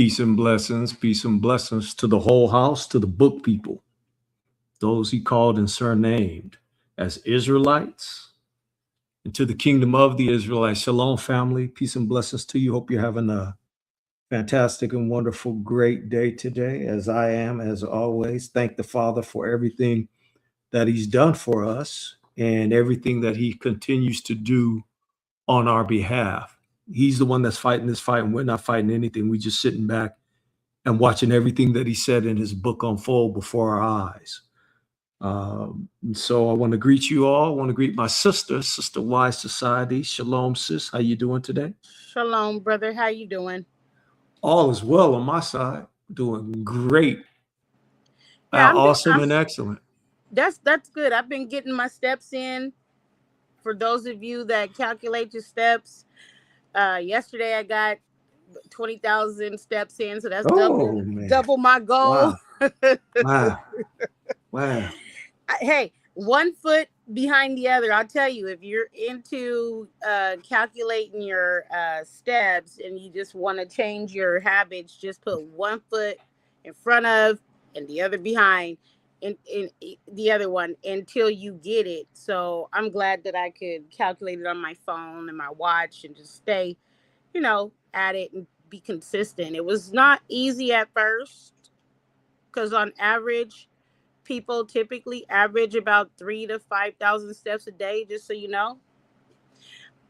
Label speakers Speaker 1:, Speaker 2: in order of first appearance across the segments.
Speaker 1: Peace and blessings to the whole house, to the book people, those he called and surnamed as Israelites, and to the kingdom of the Israelites. Shalom, family. Peace and blessings to you. Hope you're having a fantastic and wonderful, great day today, as I am, as always. Thank the Father for everything that he's done for us and everything that he continues to do on our behalf. He's the one that's fighting this fight, and we're not fighting anything. We're just sitting back and watching everything that he said in his book unfold before our eyes. So I want to greet you all. I want to greet my sister, Sister Wise Society. Shalom, sis. How you doing today?
Speaker 2: Shalom, brother. How you doing?
Speaker 1: All is well on my side. Doing great.
Speaker 2: Yeah,
Speaker 1: Awesome and excellent.
Speaker 2: That's good. I've been getting my steps in. For those of you that calculate your steps, yesterday I got 20,000 steps in, so that's double my goal.
Speaker 1: Wow.
Speaker 2: Hey, 1 foot behind the other. I'll tell you, if you're into calculating your steps and you just want to change your habits, just put 1 foot in front of and the other behind in the other one until you get it. So I'm glad that I could calculate it on my phone and my watch and just stay, at it and be consistent. It was not easy at first because on average, people typically average about 3,000 to 5,000 steps a day, just so you know.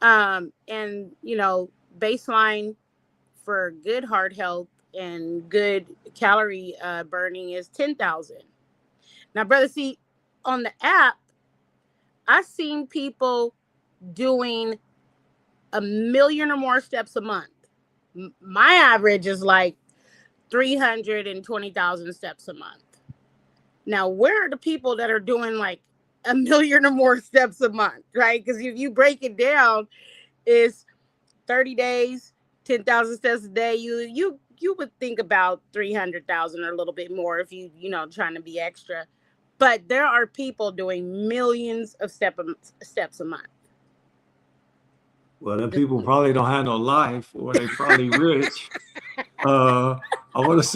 Speaker 2: And baseline for good heart health and good calorie burning is 10,000. Now, brother, see, on the app, I've seen people doing 1 million or more steps a month. My average is like 320,000 steps a month. Now, where are the people that are doing like 1 million or more steps a month, right? Because if you break it down, it's 30 days, 10,000 steps a day. You would think about 300,000 or a little bit more if you trying to be extra. But there are people doing millions of steps a month.
Speaker 1: Well, then people probably don't have no life, or they probably rich. I want to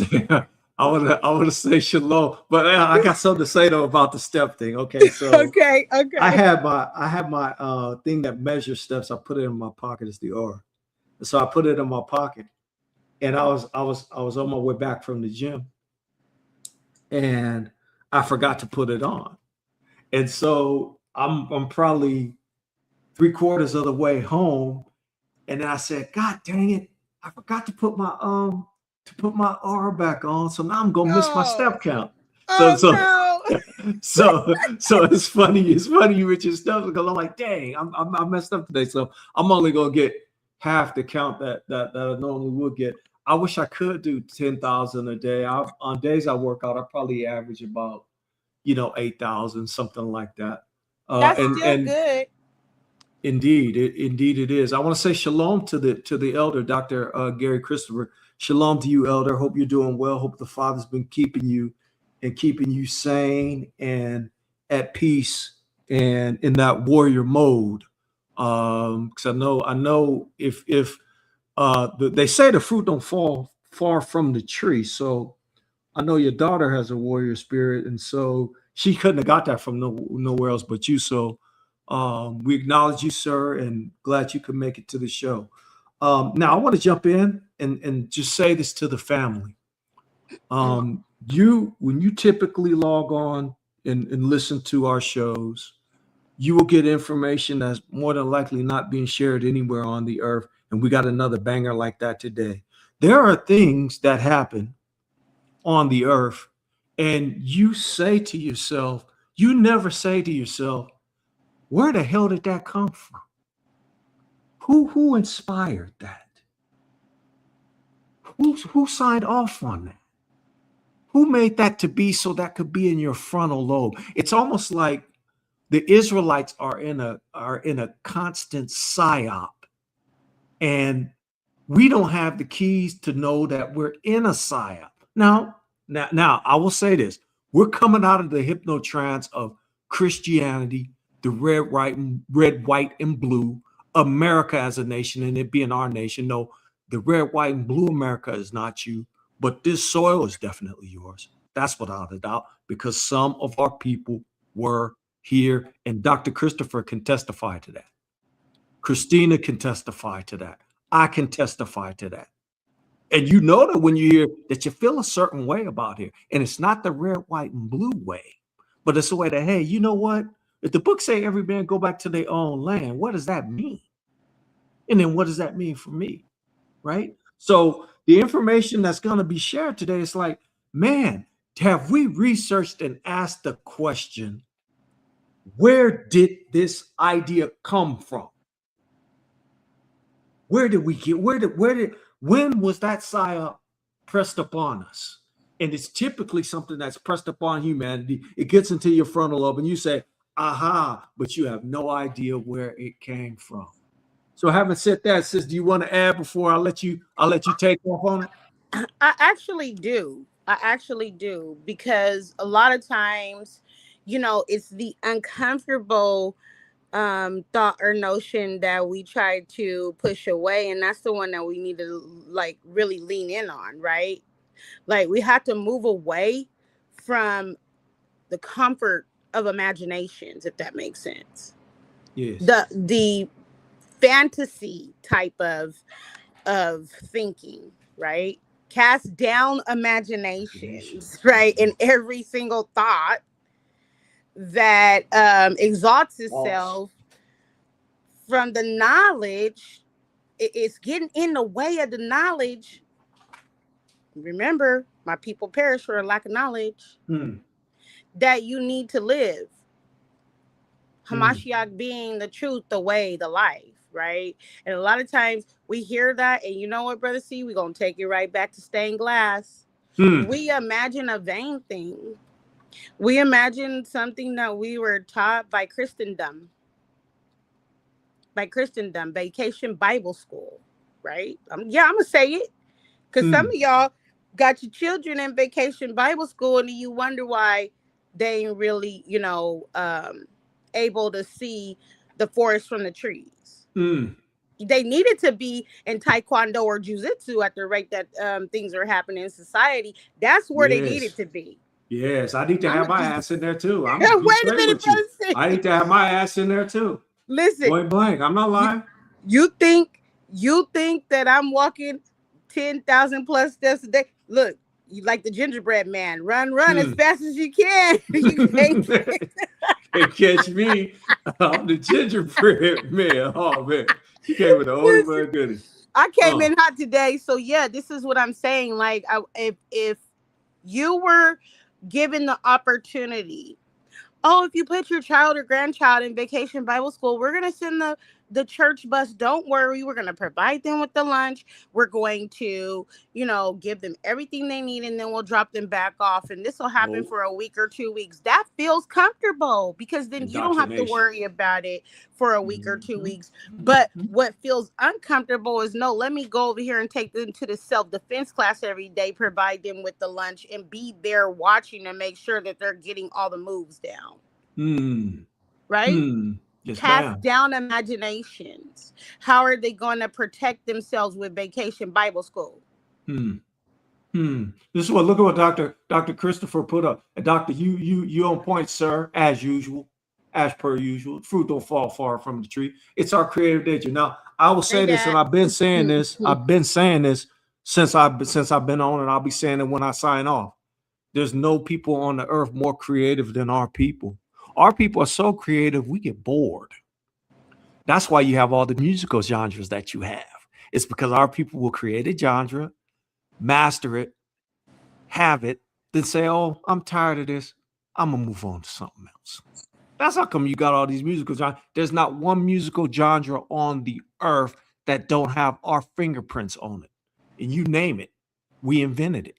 Speaker 1: say shalom, but I got something to say though about the step thing. Okay, so
Speaker 2: okay.
Speaker 1: I have my thing that measures steps. I put it in my pocket. It's the R, so I put it in my pocket, and I was on my way back from the gym, and I forgot to put it on, and so I'm probably 3/4 of the way home, and then I said, "God dang it, I forgot to put my R back on, so now I'm gonna miss my step count." So it's funny you with your stuff, because I'm like, dang, I messed up today, so I'm only gonna get half the count that I normally would get. I wish I could do 10,000 a day. On days I work out, I probably average about 8,000, something like that.
Speaker 2: That's still good.
Speaker 1: Indeed it is. I want to say shalom to the elder, Dr. Gary Christopher. Shalom to you, elder. Hope you're doing well. Hope the Father's been keeping you sane and at peace and in that warrior mode. Because I know if they say the fruit don't fall far from the tree, so I know your daughter has a warrior spirit, and so she couldn't have got that from nowhere else but you. So we acknowledge you, sir, and glad you could make it to the show. Now I want to jump in and just say this to the family. When you typically log on and listen to our shows, you will get information that's more than likely not being shared anywhere on the earth. And we got another banger like that today. There are things that happen on the earth, and you never say to yourself, where the hell did that come from? Who inspired that? Who signed off on that? Who made that to be so that could be in your frontal lobe? It's almost like the Israelites are in a constant psyop, and we don't have the keys to know that we're in a psyop. Now I will say this: we're coming out of the hypnotrance of Christianity, the red, white, and blue, America as a nation, and it being our nation. No, the red, white, and blue America is not you, but this soil is definitely yours. That's without a doubt, because some of our people were here, and Dr. Christopher can testify to that. Christina can testify to that. I can testify to that. And you know that when you hear that you feel a certain way about here, and it's not the red, white, and blue way, but it's the way that, hey, you know what? If the book say every man go back to their own land, what does that mean? And then what does that mean for me? Right? So the information that's going to be shared today is like, man, have we researched and asked the question, where did this idea come from? Where did we get, when was that psyop pressed upon us? And it's typically something that's pressed upon humanity. It gets into your frontal lobe and you say, aha, but you have no idea where it came from. So having said that, sis, do you want to add before I let you take off on it?
Speaker 2: I actually do. Because a lot of times, it's the uncomfortable thought or notion that we try to push away, and that's the one that we need to like really lean in on, right? Like we have to move away from the comfort of imaginations, if that makes sense.
Speaker 1: Yes.
Speaker 2: The fantasy type of thinking, right? Cast down imaginations, right? And every single thought that exalts itself from the knowledge, it's getting in the way of the knowledge. Remember, my people perish for a lack of knowledge. That you need to live. Hamashiach being the truth, the way, the life, right? And a lot of times we hear that, and you know what, Brother C, we're going to take it right back to stained glass. We imagine a vain thing. We imagine something that we were taught by Christendom. Vacation Bible School, right? I'm going to say it. Because some of y'all got your children in Vacation Bible School, and you wonder why they ain't really, able to see the forest from the trees. They needed to be in Taekwondo or Jiu-Jitsu at the rate that things are happening in society. That's where they needed to be.
Speaker 1: Yes, I need to have my ass in there too.
Speaker 2: Wait a minute, brother.
Speaker 1: I need to have my ass in there too.
Speaker 2: Listen,
Speaker 1: point blank, I'm not lying.
Speaker 2: You think that I'm walking 10,000 plus steps a day? Look, you like the gingerbread man. Run as fast as you can. You can't
Speaker 1: catch me. I'm the gingerbread man. Oh man, you came with the only one goodness.
Speaker 2: I came in hot today, so yeah, this is what I'm saying. Like, if you were given the opportunity, if you put your child or grandchild in Vacation Bible School, we're gonna send the church bus. Don't worry, we're gonna provide them with the lunch. We're going to, give them everything they need, and then we'll drop them back off. And this will happen for a week or 2 weeks. That feels comfortable because then you don't have to worry about it for a week or 2 weeks. But what feels uncomfortable is, no, let me go over here and take them to the self-defense class every day, provide them with the lunch, and be there watching to make sure that they're getting all the moves down. Right?
Speaker 1: Yes,
Speaker 2: cast down imaginations. How are they going to protect themselves with Vacation Bible School?
Speaker 1: This is what, look at what Dr. Christopher put up. And Doctor, you on point, sir, as usual, as per usual. Fruit don't fall far from the tree. It's our creative nature. Now, I will say this, and I've been saying this. I've been saying this since I've been on, and I'll be saying it when I sign off. There's no people on the earth more creative than our people. Our people are so creative, we get bored. That's why you have all the musical genres that you have. It's because our people will create a genre, master it, have it, then say, oh, I'm tired of this. I'm going to move on to something else. That's how come you got all these musical genres. There's not one musical genre on the earth that don't have our fingerprints on it. And you name it, we invented it.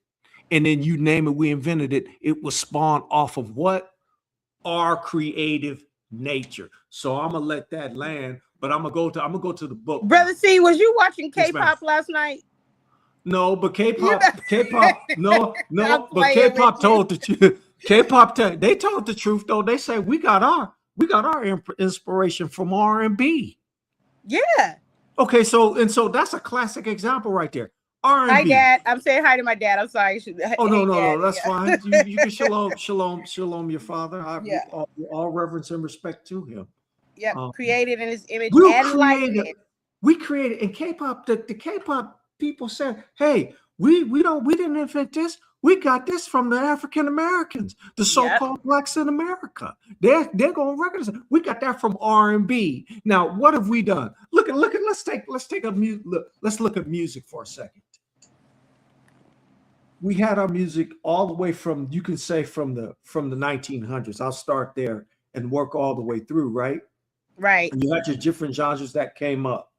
Speaker 1: And then you name it, we invented it. It was spawned off of what? Our creative nature. So I'm gonna let that land, but I'm gonna go to the book.
Speaker 2: Brother C, was you watching K-pop last night?
Speaker 1: No, but K-pop, no, but K-pop told the truth. K-pop, they told the truth though. They said we got our inspiration from R&B.
Speaker 2: Yeah.
Speaker 1: Okay, so that's a classic example right there.
Speaker 2: Hi,
Speaker 1: R&B.
Speaker 2: Dad. I'm saying hi to my dad. I'm sorry.
Speaker 1: Oh no,
Speaker 2: Hey,
Speaker 1: no,
Speaker 2: Dad.
Speaker 1: no, that's
Speaker 2: Yeah.
Speaker 1: fine. You can shalom your father.
Speaker 2: Yeah.
Speaker 1: All reverence and respect to him.
Speaker 2: Yep.
Speaker 1: Um,
Speaker 2: Created in his image
Speaker 1: we'll
Speaker 2: and
Speaker 1: create
Speaker 2: likeness.
Speaker 1: it. We created in K-pop. The K-pop people said, "Hey, we didn't invent this. We got this from the African Americans, the
Speaker 2: Yep.
Speaker 1: so-called blacks in America. They're gonna recognize it. We got that from R&B. Now, what have we done? Look at let's take a look. Let's look at music for a second. We had our music all the way from, you can say, from the 1900s. I'll start there and work all the way through, right?
Speaker 2: Right.
Speaker 1: And you had your different genres that came up.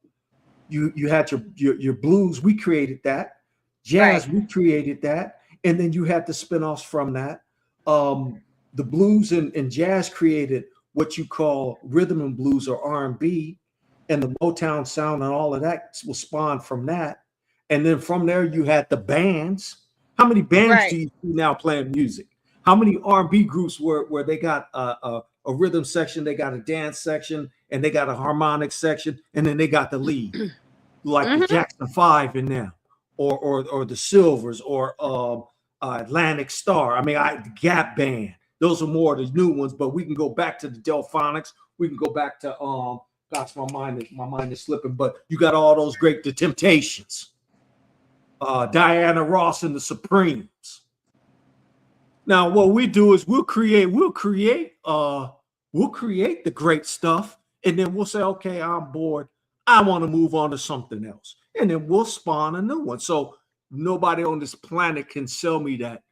Speaker 1: You had your blues, we created that. Jazz,
Speaker 2: Right.
Speaker 1: we created that. And then you had the spinoffs from that. The blues and jazz created what you call rhythm and blues or R&B, and the Motown sound and all of that was spawned from that. And then from there you had the bands. How many bands do
Speaker 2: Right.
Speaker 1: you see now playing music? How many R&B groups where they got a rhythm section, they got a dance section, and they got a harmonic section, and then they got the lead, like the
Speaker 2: Mm-hmm.
Speaker 1: Jackson Five in them, or the Silvers, or Atlantic Star. I mean, the Gap Band. Those are more the new ones, but we can go back to the Delphonics. We can go back to gosh, my mind is slipping. But you got all those great, the Temptations, Diana Ross and the Supremes. Now, what we do is we'll create the great stuff, and then we'll say, okay, I'm bored. I want to move on to something else, and then we'll spawn a new one. So nobody on this planet can sell me that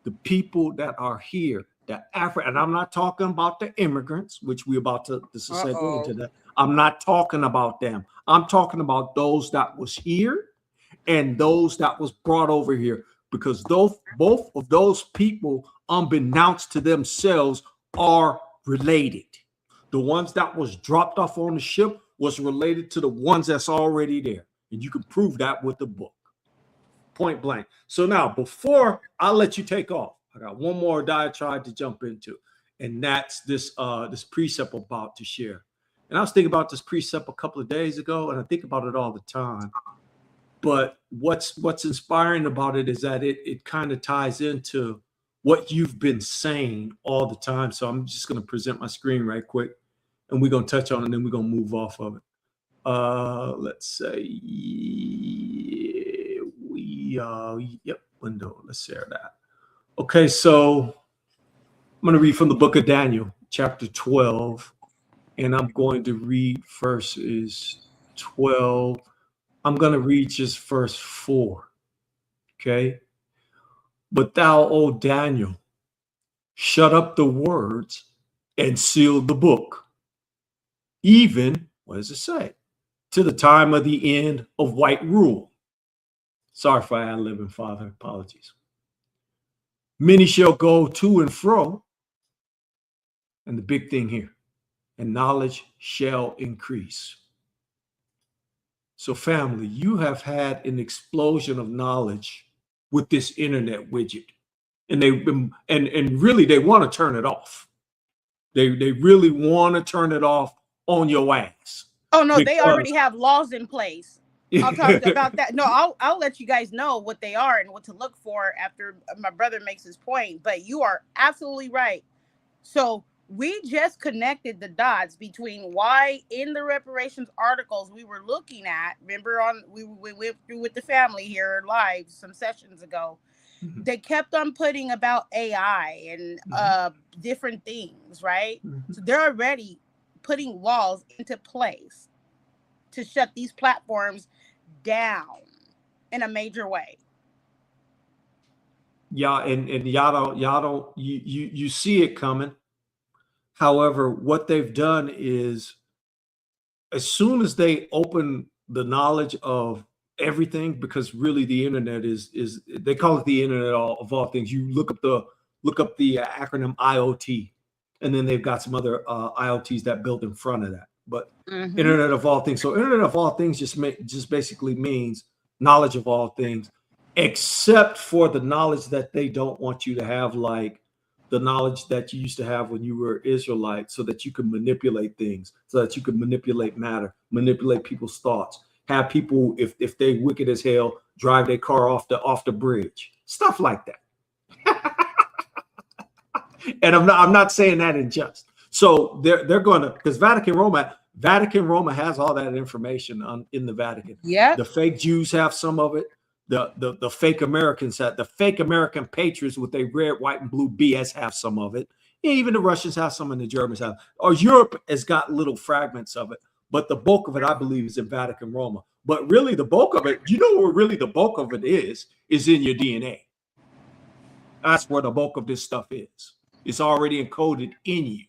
Speaker 1: the people that are here, the Africa, and I'm not talking about the immigrants, which we're about to segue into that. I'm not talking about them. I'm talking about those that was here and those that was brought over here, because those both of those people, unbeknownst to themselves, are related. The ones that was dropped off on the ship was related to the ones that's already there, and you can prove that with the book, point blank. So now, before I let you take off, I got one more diatribe to jump into, and that's this precept I'm about to share. And I was thinking about this precept a couple of days ago, and I think about it all the time. But what's inspiring about it is that it kind of ties into what you've been saying all the time. So I'm just going to present my screen right quick, and we're going to touch on it, and then we're going to move off of it. Let's say yep, window. Let's share that. Okay, so I'm going to read from the book of Daniel, chapter 12, and I'm going to read verses 12. I'm going to read just verse 4. Okay. But thou, O Daniel, shut up the words and seal the book, even, what does it say? To the time of the end of white rule. Sorry for ad-libbing, Father. Apologies. Many shall go to and fro, and the big thing here, and knowledge shall increase. So, family, you have had an explosion of knowledge with this internet widget. And they've been and really they want to turn it off. They really want to turn it off on your ass.
Speaker 2: Oh no, they
Speaker 1: Because
Speaker 2: already have laws in place. I'll talk about that. No, I'll let you guys know what they are and what to look for after my brother makes his point. But you are absolutely right. So we just connected the dots between why in the reparations articles we were looking at. Remember, we went through with the family here live some sessions ago.
Speaker 1: Mhm.
Speaker 2: They kept on putting about AI and different things, right?
Speaker 1: Mhm.
Speaker 2: So they're already putting laws into place to shut these platforms down in a major way.
Speaker 1: Yeah, and y'all don't you see it coming. However, what they've done is, as soon as they open the knowledge of everything, because really the internet is they call it the internet of all things. You look up the acronym IoT, and then they've got some other IoTs that built in front of that. But
Speaker 2: Mm-hmm.
Speaker 1: internet of all things. So internet of all things just basically means knowledge of all things, except for the knowledge that they don't want you to have, like the knowledge that you used to have when you were Israelite, so that you can manipulate things, so that you can manipulate matter, manipulate people's thoughts. have people, if they wicked as hell, drive their car off the bridge, stuff like that. And I'm not saying that in jest. So they're going to, because Vatican Roma has all that information in the Vatican.
Speaker 2: Yeah.
Speaker 1: The fake Jews have some of it. The fake Americans have, the fake American patriots with their red, white, and blue BS have some of it. Even the Russians have some, and the Germans have. Or Europe has got little fragments of it, but the bulk of it, I believe, is in Vatican Roma. But really, the bulk of it, you know where really the bulk of it is in your DNA. That's where the bulk of this stuff is. It's already encoded in you.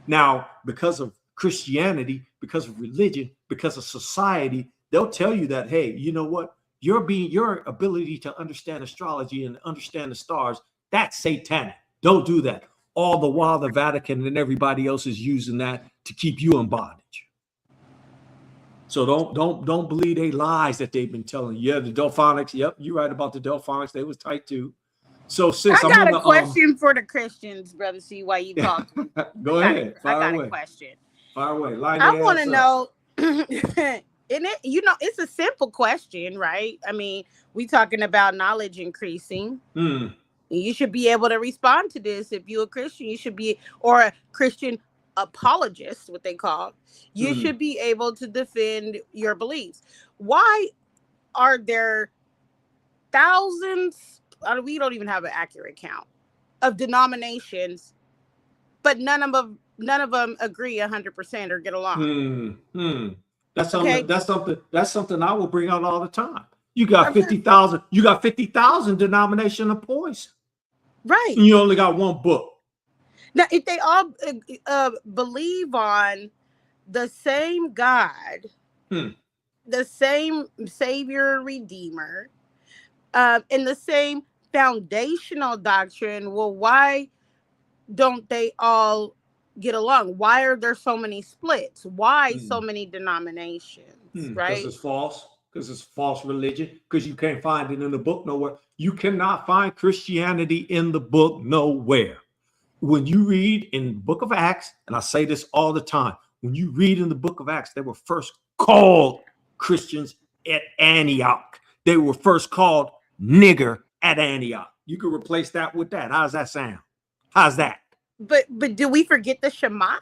Speaker 1: Now, because of Christianity, because of religion, because of society, they'll tell you that, hey, you know what? Your ability to understand astrology and understand the stars, that's satanic. Don't do that. All the while the Vatican and everybody else is using that to keep you in bondage. So don't believe they lies that they've been telling you. Yeah, the Delphonics. Yep, you're right about the Delphonics. They was tight too. So sis,
Speaker 2: I got a question for the Christians, Brother C, while you talk.
Speaker 1: Go ahead.
Speaker 2: I got a question.
Speaker 1: Fire away.
Speaker 2: I want to know, and it's a simple question, right? I mean, we talking about knowledge increasing. You should be able to respond to this. If you're a Christian, you should be, or a Christian apologist, what they call, you should be able to defend your beliefs. Why are there thousands, we don't even have an accurate count, of denominations, but none of them agree 100% or get along?
Speaker 1: That's something I will bring out all the time. You got 50,000 denomination of poison.
Speaker 2: Right.
Speaker 1: And you only got one book.
Speaker 2: Now, if they all believe on the same God, the same Savior, Redeemer, and the same foundational doctrine, well, why don't they all get along? Why are there so many splits? Why so many denominations? Right?
Speaker 1: Because it's false. Because it's false religion. Because you can't find it in the book nowhere. You cannot find Christianity in the book nowhere. When you read in the book of Acts, and I say this all the time, when you read in the book of Acts, they were first called Christians at Antioch. They were first called nigger at Antioch. You can replace that with that. How's that sound? How's that?
Speaker 2: But do we forget the Shema?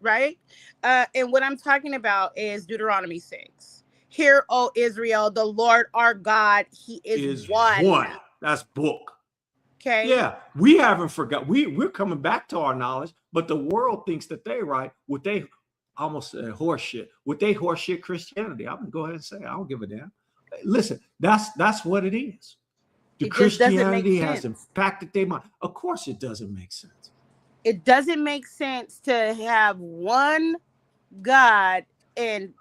Speaker 2: Right? And what I'm talking about is Deuteronomy 6. Hear, O Israel, the Lord our God, he is one.
Speaker 1: That's book.
Speaker 2: Okay.
Speaker 1: Yeah, we haven't forgot. We're coming back to our knowledge, but the world thinks that they're right with they almost horse shit. With they horse shit Christianity. I'm gonna go ahead and say I don't give a damn. Listen, that's what it is. The Christianity has impacted their mind. Of course, it doesn't make sense.
Speaker 2: It doesn't make sense to have one God and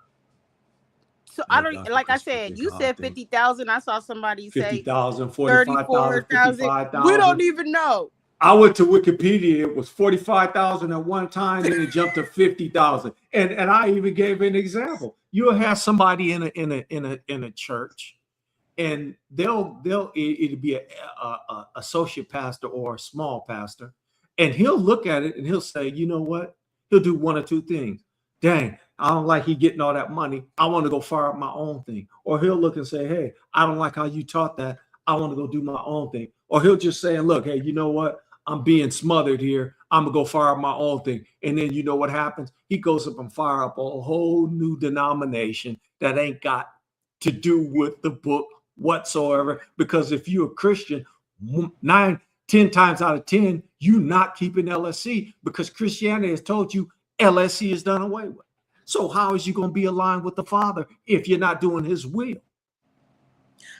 Speaker 2: so I don't, like I said, you said 50,000. I saw somebody say
Speaker 1: 50,000, 45,000, 55,000.
Speaker 2: We don't even know.
Speaker 1: I went to Wikipedia. It was 45,000 at one time, then it jumped to 50,000. And I even gave an example. You'll have somebody in a church, and it'll be a associate pastor or a small pastor, and he'll look at it and he'll say, you know what? He'll do one or two things. Dang, I don't like he getting all that money. I want to go fire up my own thing. Or he'll look and say, hey, I don't like how you taught that. I want to go do my own thing. Or he'll just say, look, hey, you know what? I'm being smothered here. I'm going to go fire up my own thing. And then you know what happens? He goes up and fire up a whole new denomination that ain't got to do with the book whatsoever. Because if you're a Christian, 9, 10 times out of 10, you're not keeping LSC because Christianity has told you LSC is done away with. So how is you going to be aligned with the Father if you're not doing his will?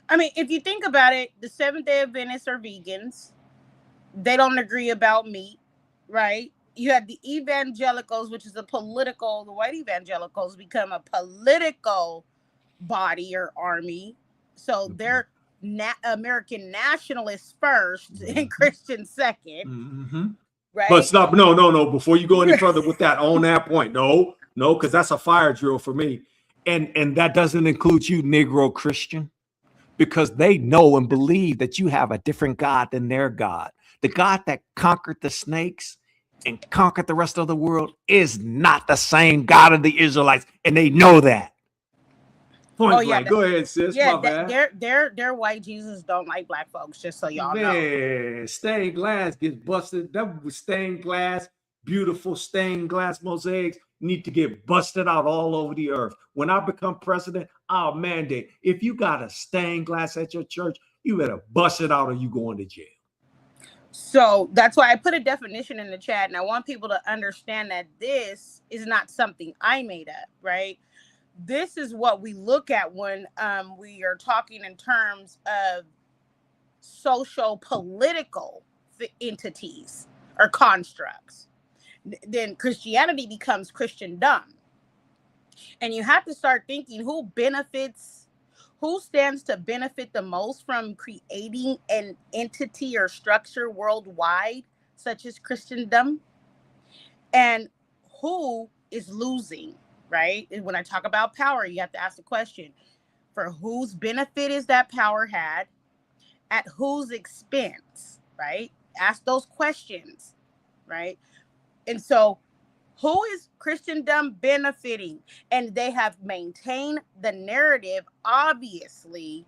Speaker 2: I mean, if you think about it, the Seventh-day Adventists are vegans. They don't agree about meat, right? You have the evangelicals, which is the white evangelicals become a political body or army. So they're American nationalists first and Christians second. Right?
Speaker 1: But stop. No. Before you go any further with that, on that point, no, because that's a fire drill for me. And that doesn't include you, Negro Christian, because they know and believe that you have a different God than their God. The God that conquered the snakes and conquered the rest of the world is not the same God of the Israelites, and they know that. Point
Speaker 2: Oh yeah,
Speaker 1: blank. Go ahead, sis.
Speaker 2: yeah.
Speaker 1: My bad.
Speaker 2: Their white Jesus don't like black folks. Just so y'all know.
Speaker 1: Man, stained glass gets busted. That was stained glass, beautiful stained glass mosaics need to get busted out all over the earth. When I become president, I'll mandate if you got a stained glass at your church, you better bust it out or you going to jail.
Speaker 2: So that's why I put a definition in the chat, and I want people to understand that this is not something I made up, right? This is what we look at when we are talking in terms of social political entities or constructs. Then Christianity becomes Christendom. And you have to start thinking who stands to benefit the most from creating an entity or structure worldwide, such as Christendom, and who is losing, right? And when I talk about power, you have to ask the question, for whose benefit is that power had? At whose expense, right? Ask those questions, right? And so who is Christendom benefiting? And they have maintained the narrative, obviously,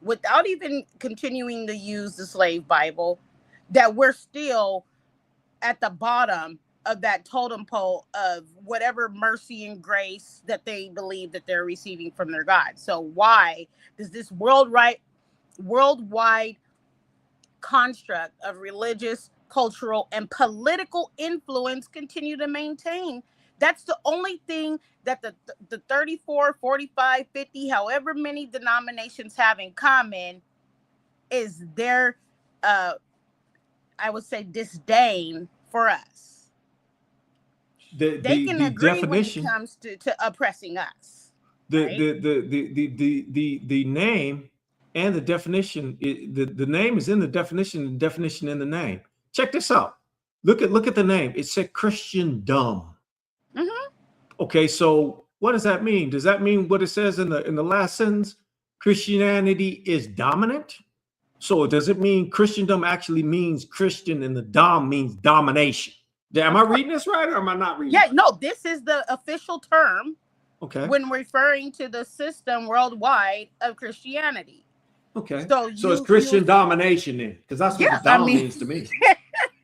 Speaker 2: without even continuing to use the slave Bible, that we're still at the bottom of that totem pole of whatever mercy and grace that they believe that they're receiving from their God. So why does this worldwide construct of religious, cultural, and political influence continue to maintain? That's the only thing that the 34, 45, 50, however many denominations have in common is their, I would say, disdain for us. They can agree definition when it comes to oppressing us.
Speaker 1: The name and the definition, the name is in the definition in the name. Check this out. Look at the name. It said Christendom. Mm-hmm. Okay, so what does that mean? Does that mean what it says in the last sentence? Christianity is dominant? So does it mean Christendom actually means Christian and the dom means domination? Am I reading this right or am I not reading?
Speaker 2: Yeah, no, this is the official term.
Speaker 1: Okay.
Speaker 2: When referring to the system worldwide of Christianity.
Speaker 1: Okay. So it's Christian domination then, because that's what the dom means to me.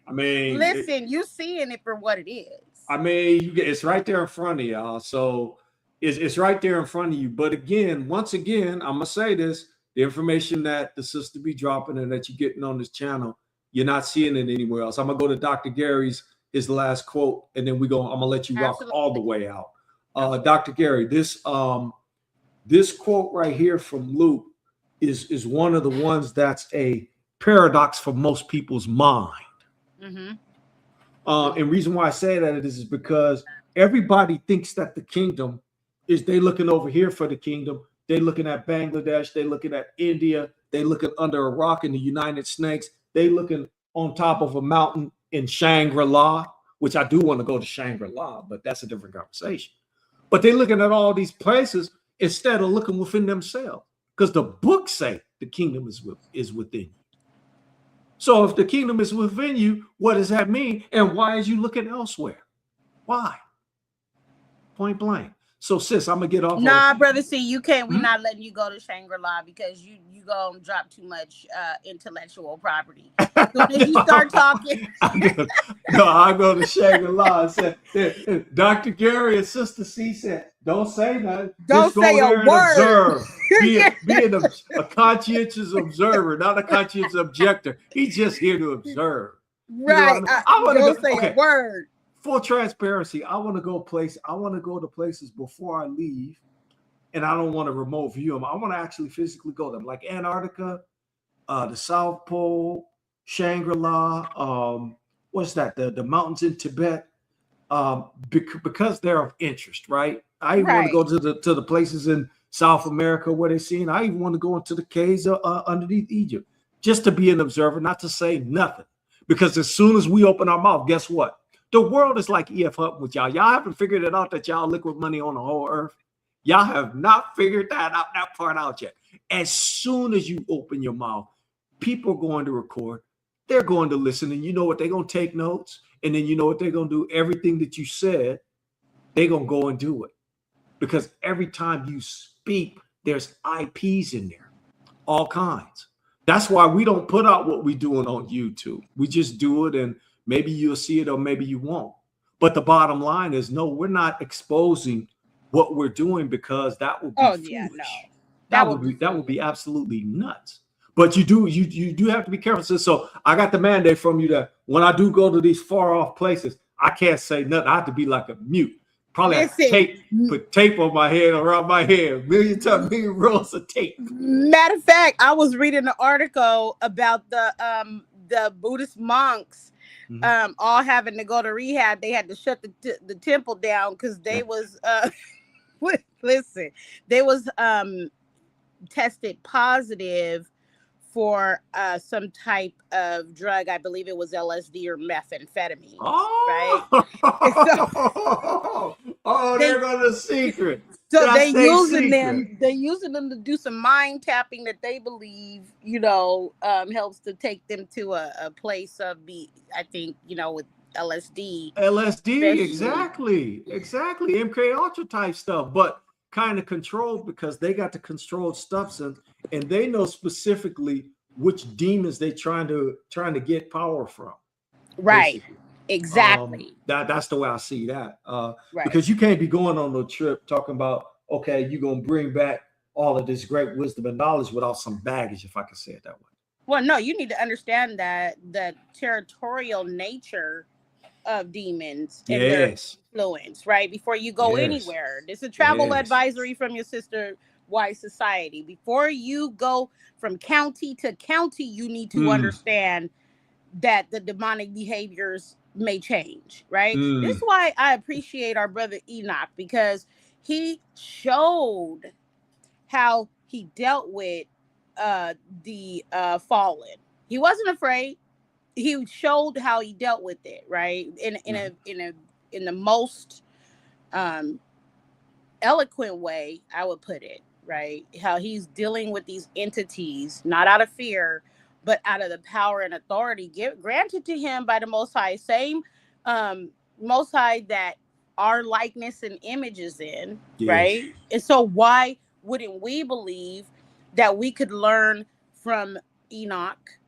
Speaker 1: I mean,
Speaker 2: listen, you seeing it for what it is.
Speaker 1: I mean, it's right there in front of y'all. So it's right there in front of you. But again, once again, I'm gonna say this: the information that the sister be dropping and that you're getting on this channel, you're not seeing it anywhere else. I'm gonna go to Dr. Gary's his last quote, and then I'm gonna let you rock all the way out. Dr. Gary, this quote right here from Luke is one of the ones that's a paradox for most people's mind. Mm-hmm. And reason why I say that is because everybody thinks that the kingdom is they looking over here for the kingdom. They looking at Bangladesh. They looking at India. They looking under a rock in the United Snakes. They looking on top of a mountain in Shangri-La, which I do want to go to Shangri-La, but that's a different conversation. But they're looking at all these places instead of looking within themselves, because the books say the kingdom is within you. So if the kingdom is within you, what does that mean? And why is you looking elsewhere? Why? Point blank. So sis, I'm gonna get off.
Speaker 2: Nah, brother, see, you can't. We're not letting you go to Shangri-La because you gonna drop too much intellectual property. So when you start talking,
Speaker 1: I go to Shangri-La and said, Dr. Gary and Sister C said, don't say nothing.
Speaker 2: Don't say a word.
Speaker 1: Observe. Be a conscientious observer, not a conscientious objector. He's just here to observe.
Speaker 2: Right. You know I mean? Don't say a word.
Speaker 1: Full transparency, I want to go to places before I leave, and I don't want to remote view them. I want to actually physically go to them, like Antarctica, the South Pole, Shangri-La, what's that? The mountains in Tibet, because they're of interest, right? I even want to go to the places in South America where they're seeing. I even want to go into the caves underneath Egypt, just to be an observer, not to say nothing. Because as soon as we open our mouth, guess what? The world is like E.F. Hutton with y'all. Y'all haven't figured it out that y'all liquid money on the whole earth. Y'all have not figured that part out yet. As soon as you open your mouth, people are going to record. They're going to listen. And you know what? They're going to take notes. And then you know what they're going to do? Everything that you said, they're going to go and do it. Because every time you speak, there's IPs in there, all kinds. That's why we don't put out what we're doing on YouTube. We just do it, and maybe you'll see it or maybe you won't. But the bottom line is, no, we're not exposing what we're doing, because that would be foolish.
Speaker 2: Yeah, no.
Speaker 1: That would be absolutely nuts. But you do have to be careful. So I got the mandate from you that when I do go to these far off places, I can't say nothing. I have to be like a mute. Probably have to put tape on my head, around my head, million rolls of tape.
Speaker 2: Matter of fact, I was reading an article about the Buddhist monks all having to go to rehab. They had to shut the temple down because they was listen, they was tested positive for some type of drug. I believe it was LSD or methamphetamine. Right?
Speaker 1: So, they're going to secret.
Speaker 2: So they're using them to do some mind tapping that they believe, helps to take them to a place of I think, with LSD.
Speaker 1: Exactly. MK Ultra type stuff, but kind of controlled, because they got the controlled substance, and they know specifically which demons they're trying to get power from.
Speaker 2: Right.
Speaker 1: Basically.
Speaker 2: Exactly.
Speaker 1: That's the way I see that. Right. Because you can't be going on no trip talking about, okay, you're gonna bring back all of this great wisdom and knowledge without some baggage, if I can say it that way.
Speaker 2: Well, no, you need to understand that the territorial nature of demons and their influence, right? Before you go anywhere. This is a travel advisory from your sister Wise Society. Before you go from county to county, you need to understand that the demonic behaviors may change, right? This is why I appreciate our brother Enoch, because he showed how he dealt with the fallen. He wasn't afraid. He showed how he dealt with it, right? In the most eloquent way, I would put it, right? How he's dealing with these entities, not out of fear, but out of the power and authority granted to him by the Most High, same Most High that our likeness and image is in, right? And so why wouldn't we believe that we could learn from Enoch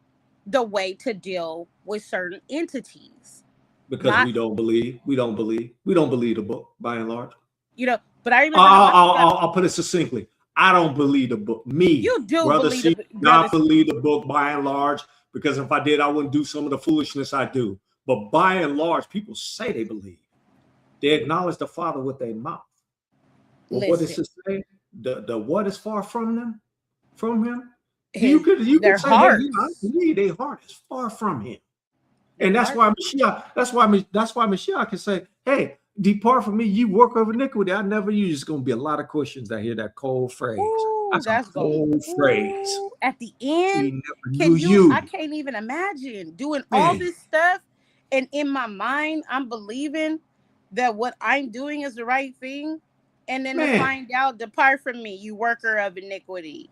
Speaker 2: the way to deal with certain entities?
Speaker 1: Because we don't believe the book, by and large.
Speaker 2: But I remember
Speaker 1: I'll put it succinctly. I don't believe the book.
Speaker 2: You do
Speaker 1: not believe the book by and large, because if I did, I wouldn't do some of the foolishness I do. But by and large, people say they believe. They acknowledge the Father with their mouth. Well, what does it say? The what is far from them? From him? You could say, hey, I believe their heart is far from him. And that's why Mashiach can say, hey, depart from me, you worker of iniquity. I never use. It's going to be a lot of questions that hear that cold phrase. That's a cold phrase.
Speaker 2: At the end, I can't even imagine doing all this stuff. And in my mind, I'm believing that what I'm doing is the right thing. And then to find out, depart from me, you worker of iniquity.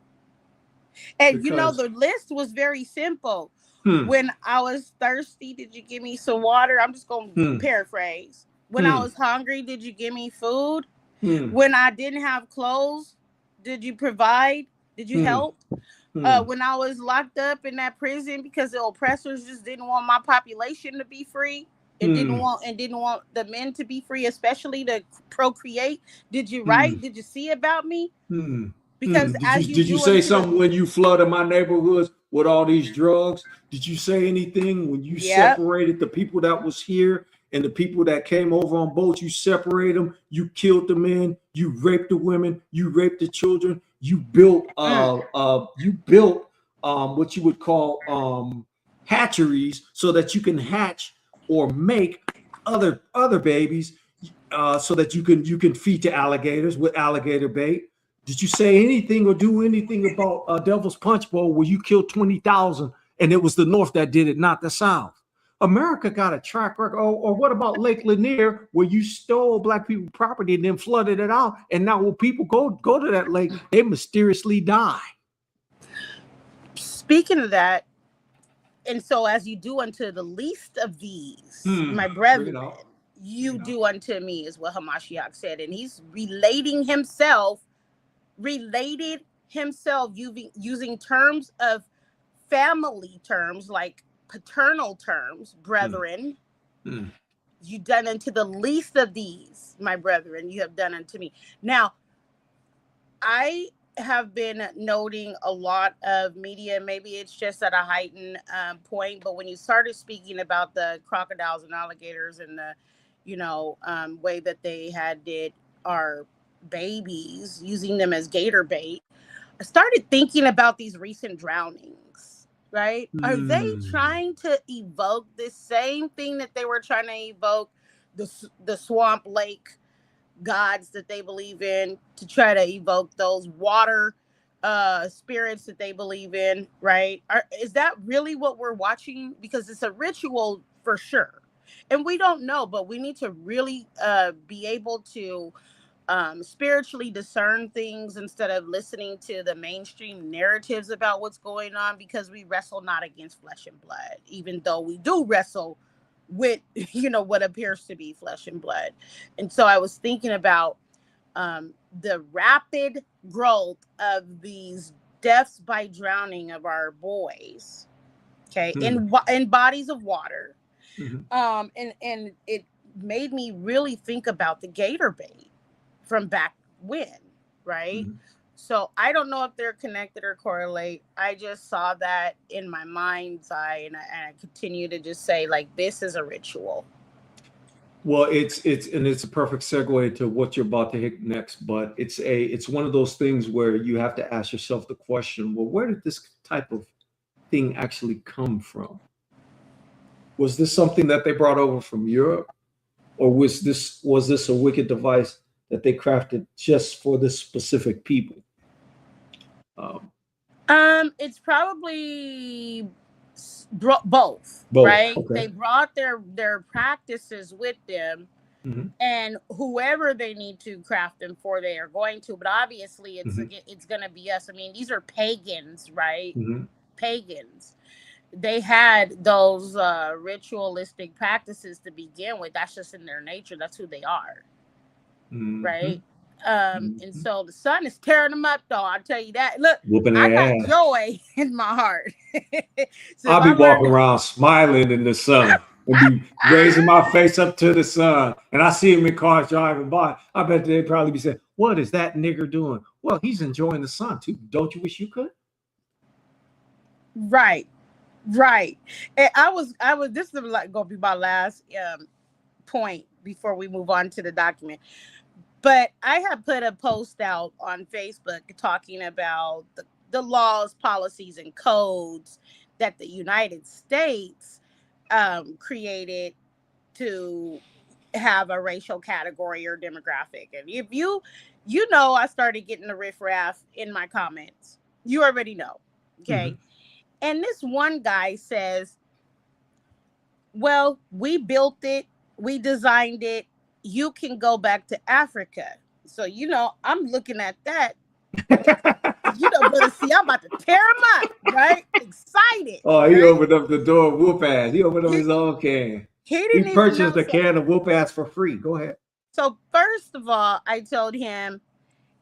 Speaker 2: And the list was very simple. When I was thirsty, did you give me some water? I'm just going to paraphrase. When I was hungry, did you give me food? When I didn't have clothes, did you provide? Did you help? When I was locked up in that prison because the oppressors just didn't want my population to be free, and didn't want the men to be free, especially to procreate, did you write? Did you see about me? Because
Speaker 1: did you say something when you flooded my neighborhoods with all these drugs? Did you say anything when you separated the people that was here and the people that came over on boats? You separated them. You killed the men. You raped the women. You raped the children. You built what you would call hatcheries so that you can hatch or make other babies so that you can feed to alligators with alligator bait. Did you say anything or do anything about Devil's Punch Bowl where you killed 20,000 and it was the North that did it, not the South? America got a track record. Or what about Lake Lanier, where you stole Black people property and then flooded it out, and now when people go to that lake, they mysteriously die?
Speaker 2: Speaking of that, and so as you do unto the least of these, my brethren, you do unto me, is what Hamashiach said, and he's relating himself related himself using terms of family terms like paternal terms, brethren. You done unto the least of these, my brethren, you have done unto me. Now, I have been noting a lot of media. Maybe it's just at a heightened point, but when you started speaking about the crocodiles and alligators and the, way that they had did our babies, using them as gator bait, I started thinking about these recent drownings. Right? Are they trying to evoke the same thing that they were trying to evoke the swamp lake gods that they believe in, to try to evoke those water spirits that they believe in, right? Is that really what we're watching? Because it's a ritual for sure, and we don't know, but we need to really be able to spiritually discern things instead of listening to the mainstream narratives about what's going on, because we wrestle not against flesh and blood, even though we do wrestle with what appears to be flesh and blood. And so I was thinking about the rapid growth of these deaths by drowning of our boys, okay, in bodies of water. And it made me really think about the gator bait from back when, right? So I don't know if they're connected or correlate. I just saw that in my mind's eye, and I continue to just say, like, this is a ritual.
Speaker 1: Well, it's a perfect segue to what you're about to hit next. But it's one of those things where you have to ask yourself the question: well, where did this type of thing actually come from? Was this something that they brought over from Europe, or was this a wicked device that they crafted just for this specific people?
Speaker 2: It's probably both, right?
Speaker 1: Okay.
Speaker 2: They brought their practices with them, and whoever they need to craft them for, they are going to. But obviously, it's going to be us. I mean, these are pagans, right? Pagans. They had those ritualistic practices to begin with. That's just in their nature. That's who they are, right? And so the sun is tearing them up, though. I'll tell you that. Look, I got joy in my heart.
Speaker 1: So I'll be walking around smiling in the sun and be raising my face up to the sun, and I see him in cars driving by. I bet they'd probably be saying, "What is that nigger doing?" Well, he's enjoying the sun too. Don't you wish you could?
Speaker 2: Right. And I was. This is like gonna be my last point before we move on to the document. But I have put a post out on Facebook talking about the laws, policies, and codes that the United States created to have a racial category or demographic. And if I started getting the riffraff in my comments. You already know. Okay. And this one guy says, well, we built it, we designed it, you can go back to Africa. So, I'm looking at that. Brother, see, I'm about to tear him up, right? Excited.
Speaker 1: Oh, he
Speaker 2: right?
Speaker 1: opened up the door, whoop ass. He opened up his own can. He purchased a can of whoop ass for free. Go ahead.
Speaker 2: So, first of all, I told him,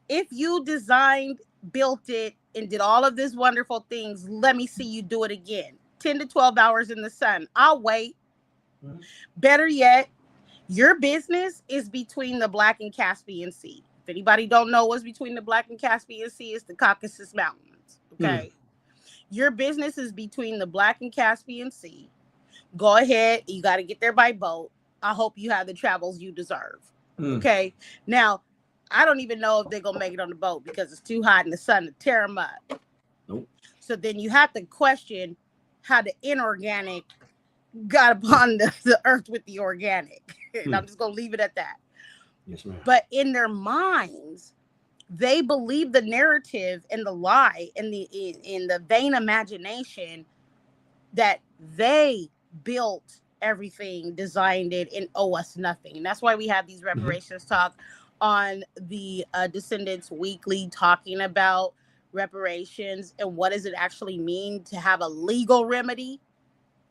Speaker 2: if you designed, built it, and did all of these wonderful things, let me see you do it again. 10 to 12 hours in the sun. I'll wait. Better yet, your business is between the Black and Caspian Sea. If anybody don't know what's between the Black and Caspian Sea, it's the Caucasus Mountains. Okay. Your business is between the Black and Caspian Sea. Go ahead. You got to get there by boat. I hope you have the travels you deserve. Okay. Now, I don't even know if they're going to make it on the boat because it's too hot in the sun to tear them up.
Speaker 1: Nope.
Speaker 2: So then you have to question how the inorganic got upon the earth with the organic. And I'm just going to leave it at that.
Speaker 1: Yes, ma'am.
Speaker 2: But in their minds, they believe the narrative and the lie and in the vain imagination that they built everything, designed it, and owe us nothing. And that's why we have these reparations talk on the Descendants Weekly, talking about reparations and what does it actually mean to have a legal remedy,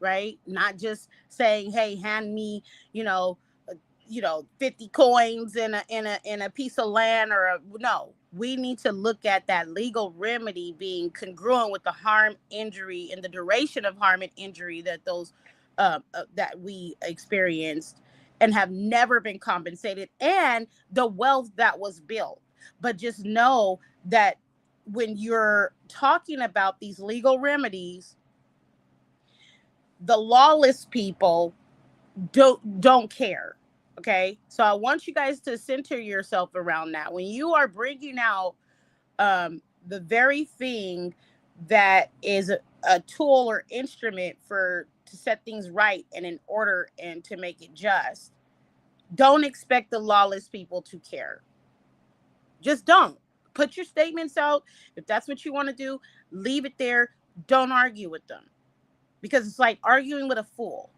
Speaker 2: right? Not just saying, hey, hand me, 50 coins in a piece of land, no. we need to look at that legal remedy being congruent with the harm, injury, and the duration of harm and injury that those that we experienced and have never been compensated, and the wealth that was built. But just know that when you're talking about these legal remedies, the lawless people don't care. Okay, so I want you guys to center yourself around that when you are bringing out the very thing that is a tool or instrument for to set things right and in order and to make it just. Don't expect the lawless people to care. Just don't. Put your statements out. If that's what you want to do, leave it there. Don't argue with them, because it's like arguing with a fool.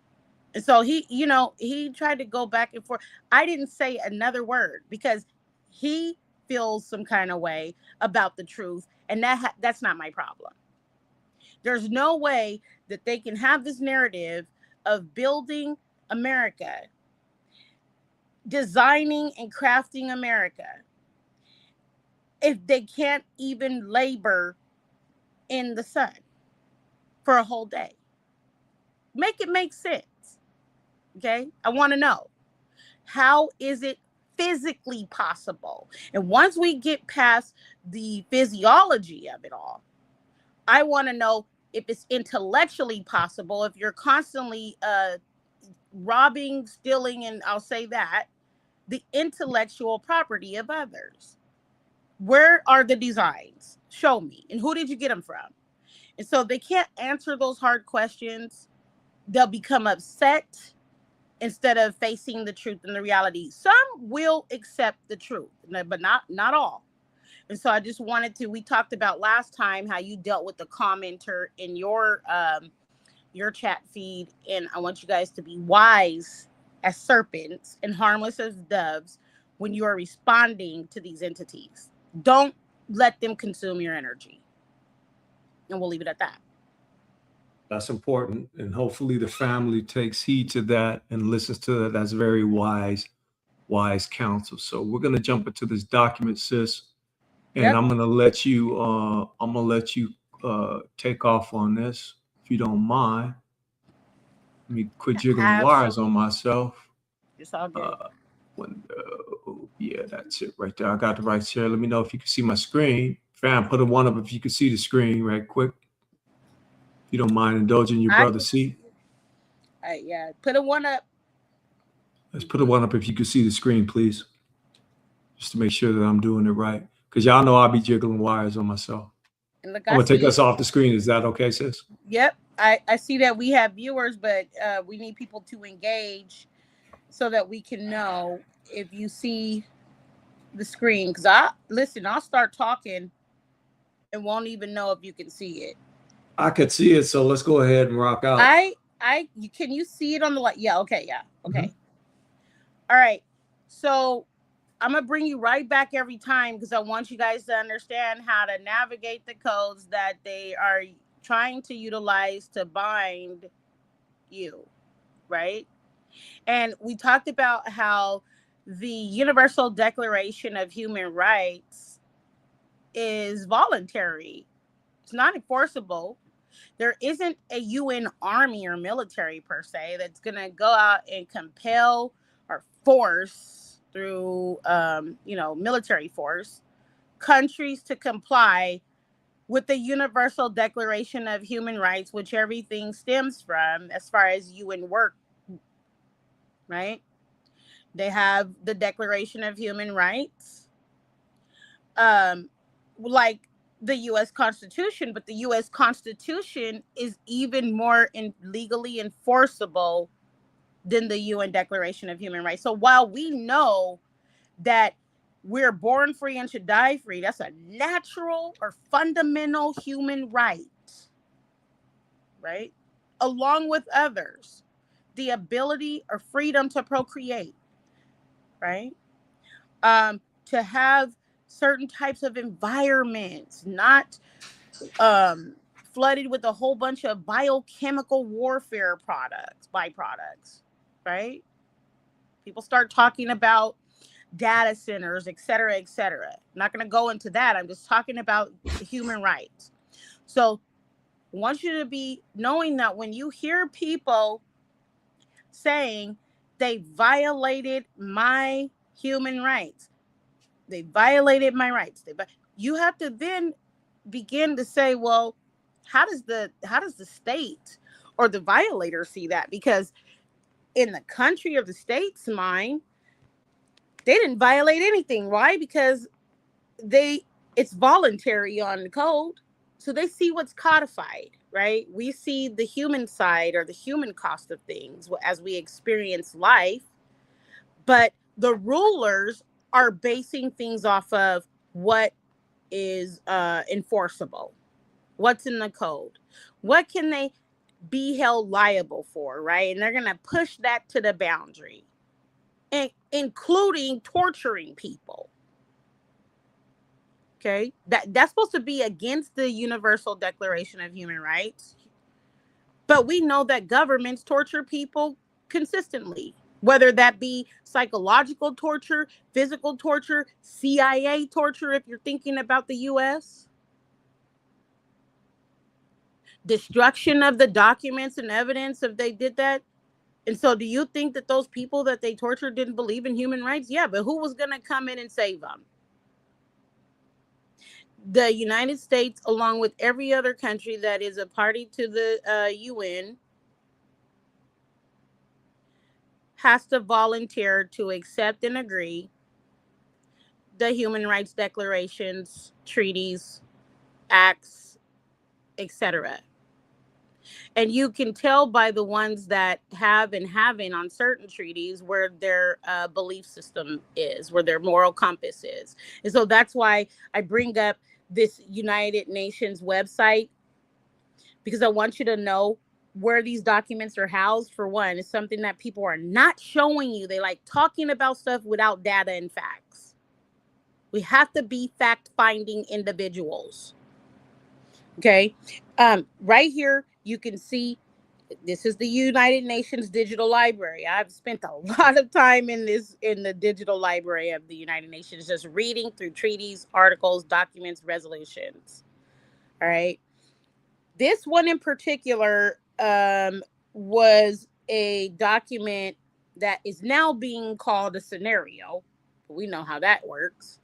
Speaker 2: And so he tried to go back and forth. I didn't say another word because he feels some kind of way about the truth, and that's not my problem. There's no way that they can have this narrative of building America, designing and crafting America, if they can't even labor in the sun for a whole day. Make it make sense. Okay? I want to know, how is it physically possible? And once we get past the physiology of it all, I want to know if it's intellectually possible, if you're constantly robbing, stealing, and I'll say that, the intellectual property of others. Where are the designs? Show me. And who did you get them from? And so they can't answer those hard questions. They'll become upset instead of facing the truth and the reality. Some will accept the truth, but not all. And so I just wanted to, we talked about last time how you dealt with the commenter in your chat feed. And I want you guys to be wise as serpents and harmless as doves when you are responding to these entities. Don't let them consume your energy. And we'll leave it at that.
Speaker 1: That's important. And hopefully the family takes heed to that and listens to that. That's very wise counsel. So we're going to jump into this document, sis. And
Speaker 2: Yep.
Speaker 1: I'm going to let you take off on this, if you don't mind. Let me quit jiggling wires on myself.
Speaker 2: It's all good.
Speaker 1: Window. Yeah, that's it right there. I got the right share. Let me know if you can see my screen. Fam, put a one up if you can see the screen right quick. If you don't mind indulging your brother, see?
Speaker 2: Yeah, put a one up.
Speaker 1: Let's put a one up if you can see the screen, please. Just to make sure that I'm doing it right. Because y'all know I'll be jiggling wires on myself.
Speaker 2: And look,
Speaker 1: I'm going to take us off the screen. Is that okay, sis?
Speaker 2: Yep. I see that we have viewers, but we need people to engage so that we can know if you see the screen. Because I'll start talking and won't even know if you can see it.
Speaker 1: I could see it, so let's go ahead and rock out.
Speaker 2: Can you see it on the light? Yeah, okay, yeah. Okay. Mm-hmm. All right. So I'm going to bring you right back every time because I want you guys to understand how to navigate the codes that they are trying to utilize to bind you, right? And we talked about how the Universal Declaration of Human Rights is voluntary. It's not enforceable. There isn't a UN army or military per se that's going to go out and compel or force through, military force countries to comply with the Universal Declaration of Human Rights, which everything stems from as far as UN work, right? They have the Declaration of Human Rights, like the U.S. Constitution, but the U.S. Constitution is even more legally enforceable than the UN Declaration of Human Rights. So while we know that we're born free and should die free, that's a natural or fundamental human right, right? Along with others, the ability or freedom to procreate, right? To have certain types of environments, not flooded with a whole bunch of biochemical warfare byproducts, right? People start talking about data centers, et cetera, et cetera. I'm not going to go into that. I'm just talking about human rights. So I want you to be knowing that when you hear people saying they violated my human rights, they violated my rights, you have to then begin to say, well, how does the state or the violator see that? Because in the country of the state's mind, they didn't violate anything. Why? Because it's voluntary on the code. So they see what's codified, right? We see the human side or the human cost of things as we experience life. But the rulers are basing things off of what is enforceable, what's in the code, what can they be held liable for, right? And they're going to push that to the boundary, and including torturing people. Okay, that's supposed to be against the Universal Declaration of Human Rights. But we know that governments torture people consistently, whether that be psychological torture, physical torture, CIA torture, if you're thinking about the US, destruction of the documents and evidence if they did that. And so do you think that those people that they tortured didn't believe in human rights? Yeah, but who was going to come in and save them? The United States, along with every other country that is a party to the UN, has to volunteer to accept and agree the human rights declarations, treaties, acts, etc. And you can tell by the ones that have and haven't on certain treaties where their belief system is, where their moral compass is. And so that's why I bring up this United Nations website, because I want you to know where these documents are housed. For one, it's something that people are not showing you. They like talking about stuff without data and facts. We have to be fact-finding individuals. Okay. Right here, you can see this is the United Nations Digital Library. I've spent a lot of time in the digital library of the United Nations, just reading through treaties, articles, documents, resolutions. All right. This one in particular was a document that is now being called a scenario. We know how that works.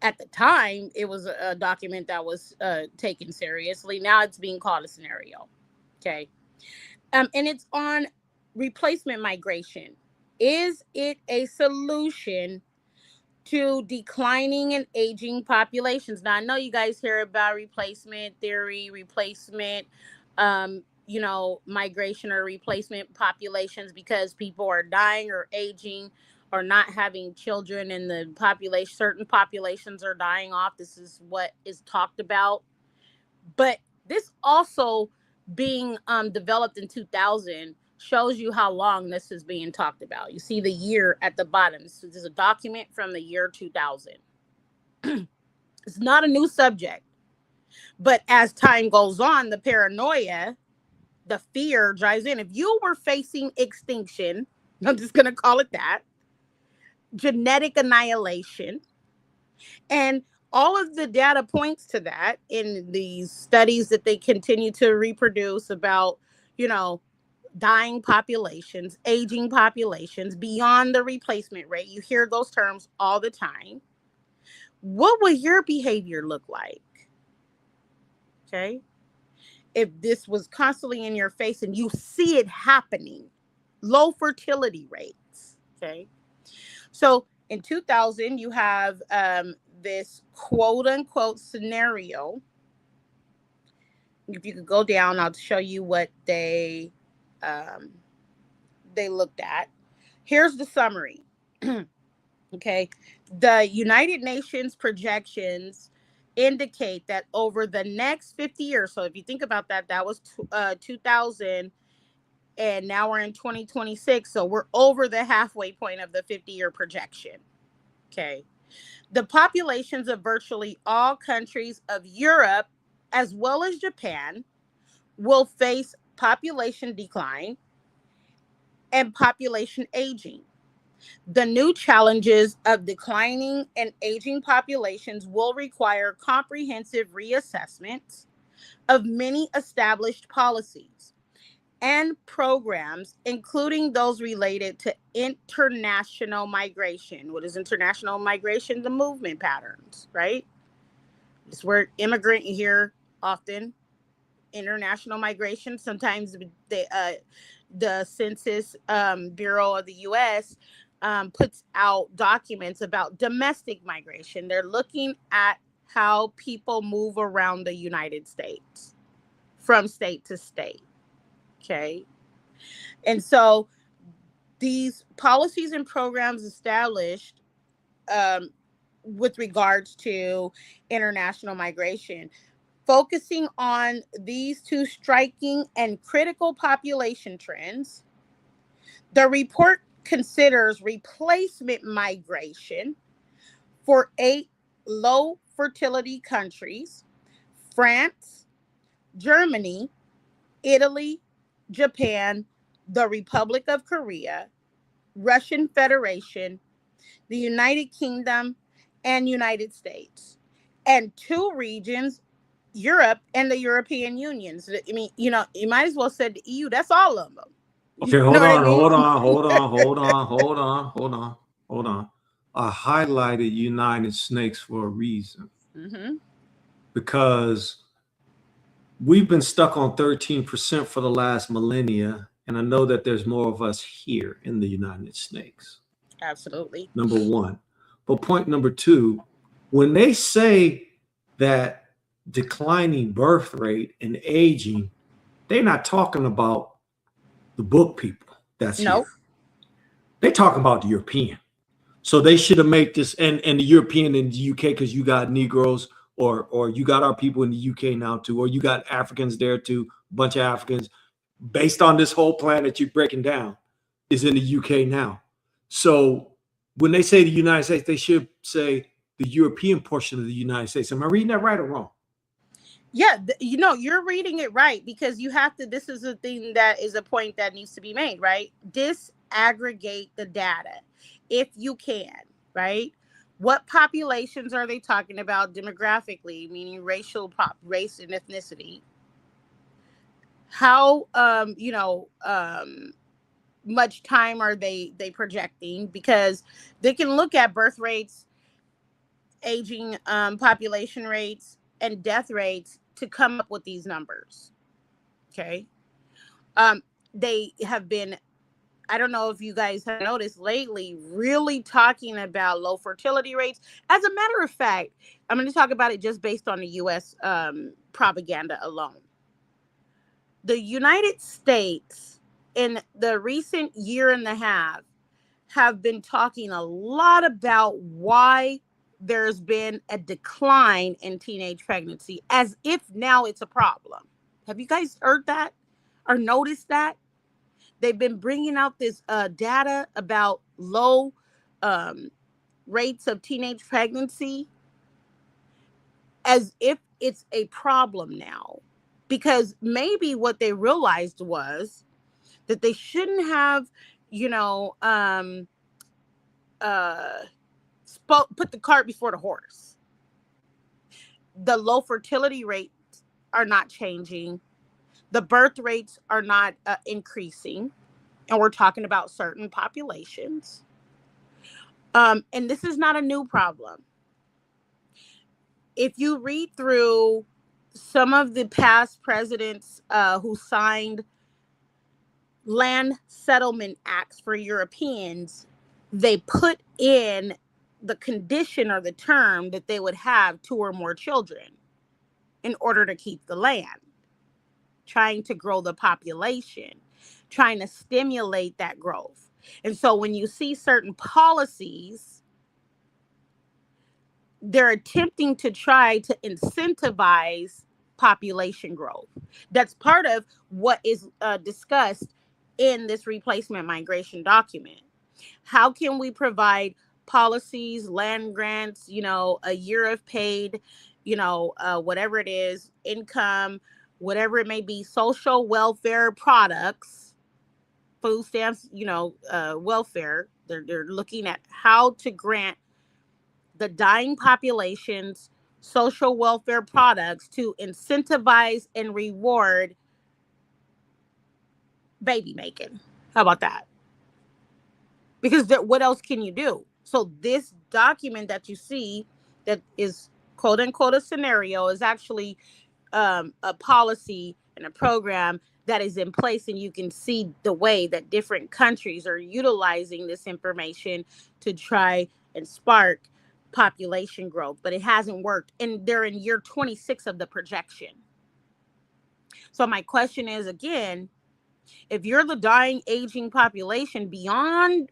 Speaker 2: At the time, it was a document that was taken seriously. Now it's being called a scenario. Okay. And it's on replacement migration. Is it a solution to declining and aging populations? Now, I know you guys hear about replacement theory, replacement, migration or replacement populations because people are dying or aging or not having children, and the population, certain populations are dying off. This is what is talked about. But this also being developed in 2000 shows you how long this is being talked about. You see the year at the bottom. This is a document from the year 2000. It's not a new subject. But as time goes on, the paranoia, the fear drives in. If you were facing extinction, I'm just going to call it that, genetic annihilation, and all of the data points to that in these studies that they continue to reproduce about, dying populations, aging populations beyond the replacement rate. You hear those terms all the time. What would your behavior look like? Okay. If this was constantly in your face and you see it happening, low fertility rates. Okay. So in 2000, you have this quote unquote scenario. If you could go down, I'll show you what they looked at. Here's the summary. Okay. The United Nations projections indicate that over the next 50 years, so if you think about that, that was 2000, and now we're in 2026. So we're over the halfway point of the 50-year projection. Okay. The populations of virtually all countries of Europe, as well as Japan, will face population decline and population aging. The new challenges of declining and aging populations will require comprehensive reassessment of many established policies and programs, including those related to international migration. What is international migration? The movement patterns, right? It's where immigrant you hear often. International migration. Sometimes the Census Bureau of the U.S. Puts out documents about domestic migration. They're looking at how people move around the United States from state to state. Okay. And so these policies and programs established with regards to international migration, focusing on these two striking and critical population trends, the report considers replacement migration for 8 low fertility countries: France, Germany, Italy, Japan, the Republic of Korea, Russian Federation, the United Kingdom, and United States, and 2 regions, Europe and the European Union. So, I mean, you might as well say the EU. That's all of them.
Speaker 1: Okay,
Speaker 2: You know what I mean?
Speaker 1: hold on. I highlighted United Snakes for a reason.
Speaker 2: Mm-hmm.
Speaker 1: Because we've been stuck on 13% for the last millennia, and I know that there's more of us here in the United Snakes.
Speaker 2: Absolutely.
Speaker 1: Number one. But point number two, when they say that declining birth rate and aging, they're not talking about the book people that's
Speaker 2: Nope.
Speaker 1: here. They're talking about the European. So they should have made this, and the European in the UK, because you got Negroes, or you got our people in the UK now too, or you got Africans there too, a bunch of Africans, based on this whole plan that you're breaking down, is in the UK now. So when they say the United States, they should say the European portion of the United States. Am I reading that right or wrong?
Speaker 2: Yeah, you're reading it right, because you have to. This is a thing that is a point that needs to be made, right? Disaggregate the data if you can, right? What populations are they talking about demographically, meaning race and ethnicity? How much time are they projecting? Because they can look at birth rates, aging population rates, and death rates to come up with these numbers. Okay. They have been, I don't know if you guys have noticed lately, really talking about low fertility rates. As a matter of fact, I'm going to talk about it just based on the U.S. Propaganda alone. The United States in the recent year and a half have been talking a lot about why there's been a decline in teenage pregnancy, as if now it's a problem. Have you guys heard that or noticed that? They've been bringing out this data about low rates of teenage pregnancy as if it's a problem now. Because maybe what they realized was that they shouldn't have, put the cart before the horse. The low fertility rates are not changing. The birth rates are not increasing. And we're talking about certain populations. And this is not a new problem. If you read through some of the past presidents who signed land settlement acts for Europeans, they put in the condition or the term that they would have 2 or more children in order to keep the land, trying to grow the population, trying to stimulate that growth. And so when you see certain policies, they're attempting to try to incentivize population growth. That's part of what is discussed in this replacement migration document. How can we provide policies, land grants, a year of paid, whatever it is, income, whatever it may be, social welfare products, food stamps, welfare, They're looking at how to grant the dying populations social welfare products to incentivize and reward baby making. How about that? Because what else can you do? So this document that you see that is quote unquote a scenario is actually a policy and a program that is in place, and you can see the way that different countries are utilizing this information to try and spark population growth, but it hasn't worked, and they're in year 26 of the projection. So my question is, again, if you're the dying, aging population beyond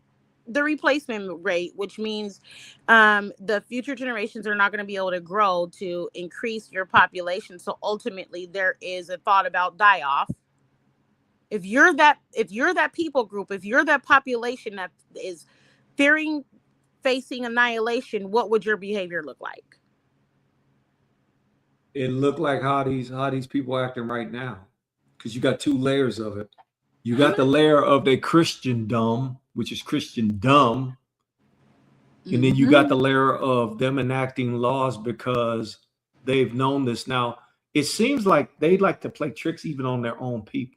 Speaker 2: the replacement rate, which means the future generations are not going to be able to grow to increase your population, so ultimately there is a thought about die off. If you're that people group, if you're that population that is facing annihilation, what would your behavior look like?
Speaker 1: It looked like how these people acting right now, because you got two layers of it. You got the layer of their Christendom, which is Christendom, and then you got the layer of them enacting laws because they've known this. Now, it seems like they like to play tricks even on their own people.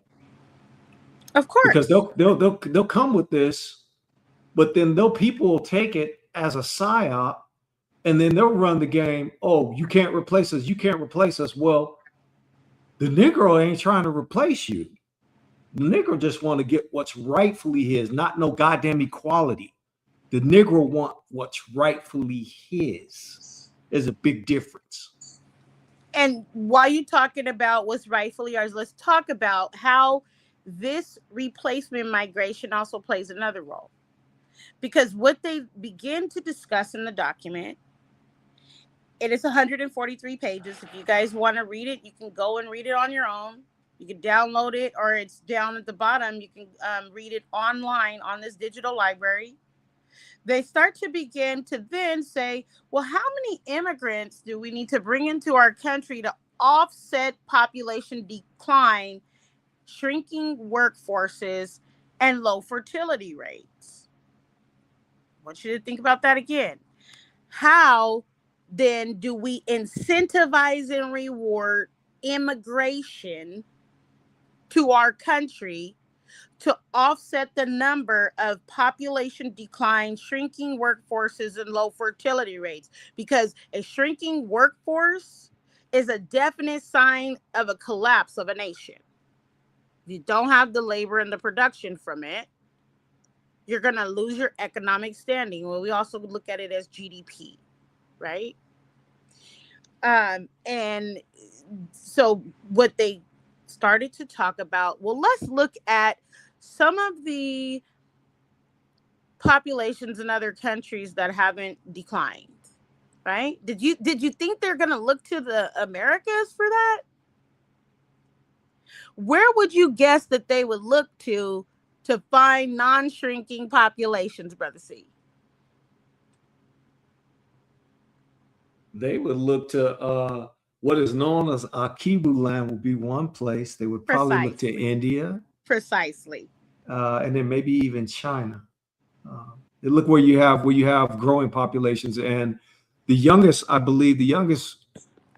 Speaker 2: Of course,
Speaker 1: because they'll come with this, but then people will take it as a psyop, and then they'll run the game. Oh, you can't replace us. You can't replace us. Well, the Negro ain't trying to replace you. The Negro just want to get what's rightfully his, not no goddamn equality. The Negro want what's rightfully his. There's a big difference.
Speaker 2: And while you're talking about what's rightfully ours, let's talk about how this replacement migration also plays another role. Because what they begin to discuss in the document, it is 143 pages. If you guys want to read it, you can go and read it on your own. You can download it, or it's down at the bottom. You can read it online on this digital library. They start to begin to then say, well, how many immigrants do we need to bring into our country to offset population decline, shrinking workforces, and low fertility rates? I want you to think about that again. How then do we incentivize and reward immigration to our country to offset the number of population decline, shrinking workforces, and low fertility rates? Because a shrinking workforce is a definite sign of a collapse of a nation. If you don't have the labor and the production from it, you're going to lose your economic standing. Well, we also look at it as GDP, right? And so what they started to talk about, well, let's look at some of the populations in other countries that haven't declined, right? Did you think they're going to look to the Americas for that? Where would you guess that they would look to find non-shrinking populations, Brother C?
Speaker 1: They would look to what is known as Akibu land would be one place. They would probably look to India.
Speaker 2: Precisely.
Speaker 1: And then maybe even China. They look where you have growing populations, and I believe the youngest